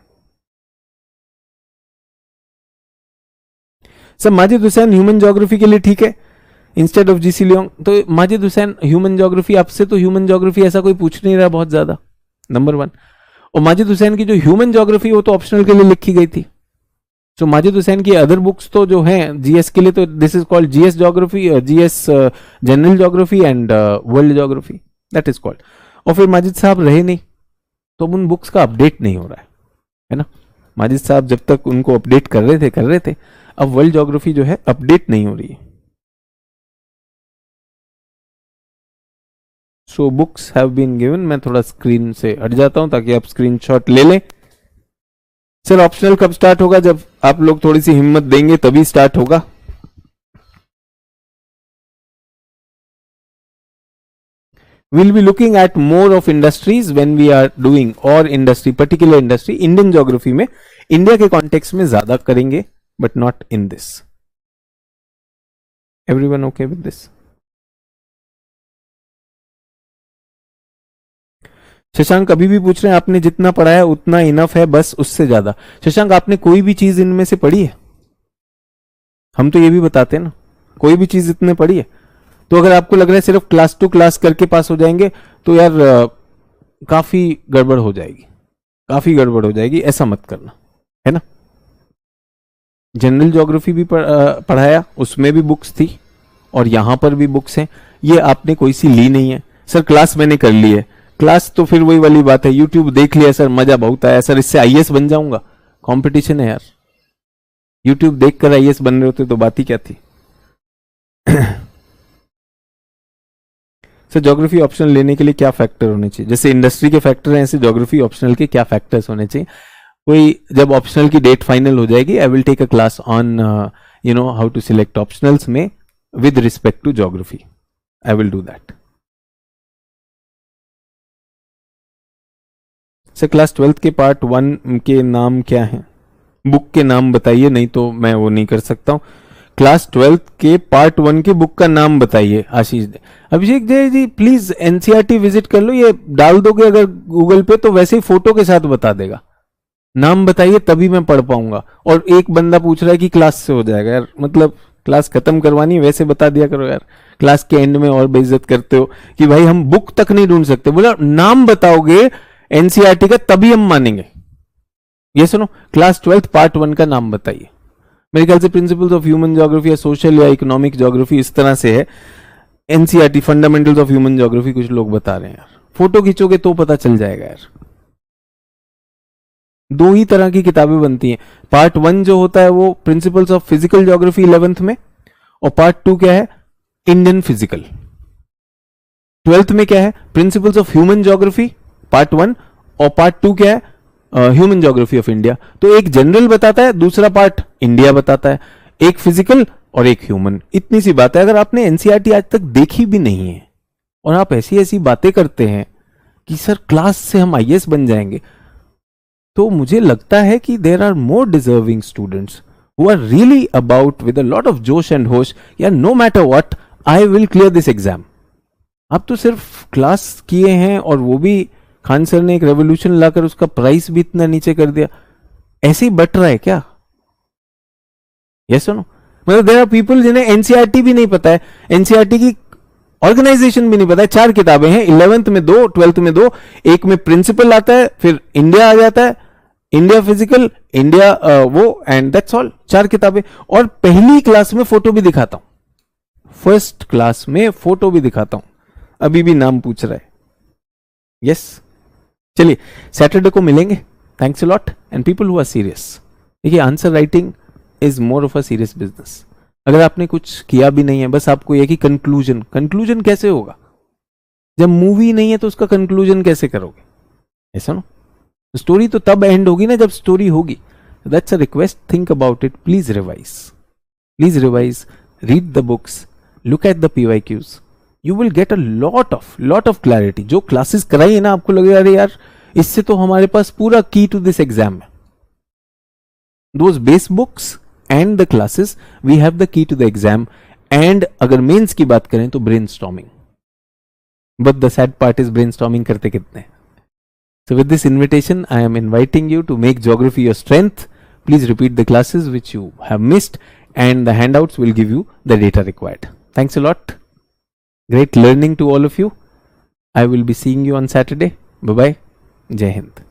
Sir Majid Hussain human geography के लिए ठीक है instead of GC Leong. तो Majid Hussain human geography, आपसे तो ह्यूमन ज्योग्राफी ऐसा कोई पूछ नहीं रहा बहुत ज्यादा, नंबर 1. और माजिद हुसैन की जो ह्यूमन ज्योग्राफी वो तो ऑप्शनल के लिए लिखी गई थी. सो माजिद हुसैन की अदर बुक्स तो जो हैं जीएस के लिए, तो this is called GS geography, GS general geography and world geography, that is called. और फिर माजिद साहब रहे नहीं तो उन बुक्स का अपडेट नहीं हो रहा है ना। माजिद साहब जब तक उनको अपडेट कर रहे थे, अब वर्ल्ड ज्योग्राफी जो है अपडेट नहीं हो रही है। So books have been given. मैं थोड़ा स्क्रीन से हट जाता हूं ताकि आप स्क्रीनशॉट ले लें। सर ऑप्शनल कब स्टार्ट होगा? जब आप लोग थोड़ी सी हिम्मत देंगे तभी स्टार्ट होगा। We'll be looking at more of industries when we are doing or industry, particular industry, Indian geography में, इंडिया के कॉन्टेक्स्ट में ज्यादा करेंगे, but not in this. Everyone okay with this? Shashank अभी भी पूछ रहे हैं आपने जितना पढ़ा है उतना इनफ है, बस उससे ज्यादा। शशांक आपने कोई भी चीज इनमें से पढ़ी है? हम तो ये भी बताते हैं ना, कोई भी चीज इतने पढ़ी है। तो अगर आपको लग रहा है सिर्फ क्लास 2 क्लास करके पास हो जाएंगे तो यार काफी गड़बड़ हो जाएगी, ऐसा मत करना, है ना। जनरल ज्योग्राफी भी पढ़ाया, उसमें भी बुक्स थी और यहां पर भी बुक्स हैं। ये आपने कोई सी ली नहीं है। सर क्लास मैंने कर ली है। क्लास तो फिर वही वाली बात है, यूट्यूब देख लिया सर, मजा बहुत आया सर, इससे आईएएस बन जाऊंगा। कंपटीशन है यार, यूट्यूब देखकर आईएएस बन रहे होते तो बात ही क्या थी। सर ज्योग्राफी ऑप्शनल लेने के लिए क्या फैक्टर होने चाहिए? जैसे इंडस्ट्री के फैक्टर हैं, ऐसे ज्योग्राफी ऑप्शनल के क्या फैक्टर्स होने चाहिए? कोई जब ऑप्शनल की डेट फाइनल हो जाएगी, I will take a class on how to select optionals में with respect to geography. I will do that. Sir class 12th के पार्ट 1 के नाम क्या हैं? बुक के नाम बताइए, नहीं तो मैं वो नहीं कर सकता हूं। क्लास 12th के पार्ट 1 के बुक का नाम बताइए। आशीष दे, अभिषेक जय जी प्लीज एनसीईआरटी विजिट कर लो, ये डाल दोगे अगर गूगल पे तो वैसे ही फोटो के साथ बता देगा। नाम बताइए तभी मैं पढ़ पाऊंगा। और एक बंदा पूछ रहा है कि क्लास से हो जाएगा। यार मतलब क्लास खत्म करवानी है वैसे बता दिया करो यार, क्लास के एंड में और बेइज्जत करते हो कि भाई हम बुक तक नहीं ढूंढ सकते। बोला नाम बताओगे एनसीईआरटी का तभी हम मानेंगे। ये सुनो, क्लास 12th पार्ट 1 का नाम बताइए। मेरे ख्याल से प्रिंसिपल्स ऑफ ह्यूमन ज्योग्राफी या सोशल या इकोनॉमिक ज्योग्राफी इस तरह से है। NCERT fundamentals of human geography कुछ लोग बता रहे हैं यार। फोटो खींचोगे तो पता चल जाएगा यार। 2 ही तरह की किताबें बनती हैं। पार्ट 1 जो होता है वो principles of physical geography 11th में, और पार्ट 2 क्या है? Indian physical. 12th में क्या है? Principles of human geography part 1, और पार्ट 2 क्या है? Human geography of India. तो एक जनरल बताता है, दूसरा पार्ट इंडिया बताता है, एक फिजिकल और एक ह्यूमन। इतनी सी बात है। अगर आपने एनसीईआरटी आज तक देखी भी नहीं है और आप ऐसी ऐसी बातें करते हैं कि सर क्लास से हम आईएएस बन जाएंगे, तो मुझे लगता है कि there are more deserving students who are really about with a lot of जोश एंड होश, या no matter what I will clear this exam. आप तो सिर्फ क्लास किए हैं और वो भी खान सर ने एक रेवोल्यूशन लाकर उसका प्राइस भी इतना नीचे कर दिया। ऐसे ही बट रहा है क्या? यस सुनो, मतलब देयर आर पीपल जिन्हें एनसीईआरटी भी नहीं पता है, एनसीईआरटी की ऑर्गेनाइजेशन भी नहीं पता है। 4 किताबें हैं, 11th में 2, 12th में 2, एक में प्रिंसिपल आता है, फिर इंडिया आ जाता है, इंडिया फिजिकल, इंडिया वो, एंड दैट्स ऑल। 4 किताबें। और पहली क्लास में फोटो भी दिखाता हूं, फर्स्ट क्लास में फोटो भी दिखाता हूं। अभी भी नाम पूछ रहा है। यस चलिए सैटरडे को मिलेंगे। Thanks a lot and people who are serious. देखिए answer writing is more of a serious business. अगर आपने कुछ किया भी नहीं है, बस आपको यह कि कंक्लूजन कैसे होगा? जब मूवी नहीं है तो उसका कंक्लूजन कैसे करोगे? ऐसा ना, स्टोरी तो तब एंड होगी ना जब स्टोरी होगी। That's a request, think about it, please revise, read the books, look at the PYQs, you will get a lot of clarity. जो क्लासेस कराई है ना, आपको लगेगा अरे यार इससे तो हमारे पास पूरा की टू दिस एग्जाम है। Those base books and the classes, we have the key to the exam. And अगर मेंस की बात करें तो brainstorming, but the sad part is brainstorming करते कितने। So with this invitation, I am inviting you to make geography your strength. Please repeat the classes which you have missed, and the handouts will give you the data required. Thanks a lot. Great learning to all of you. I will be seeing you on Saturday. Bye bye. Jai Hind.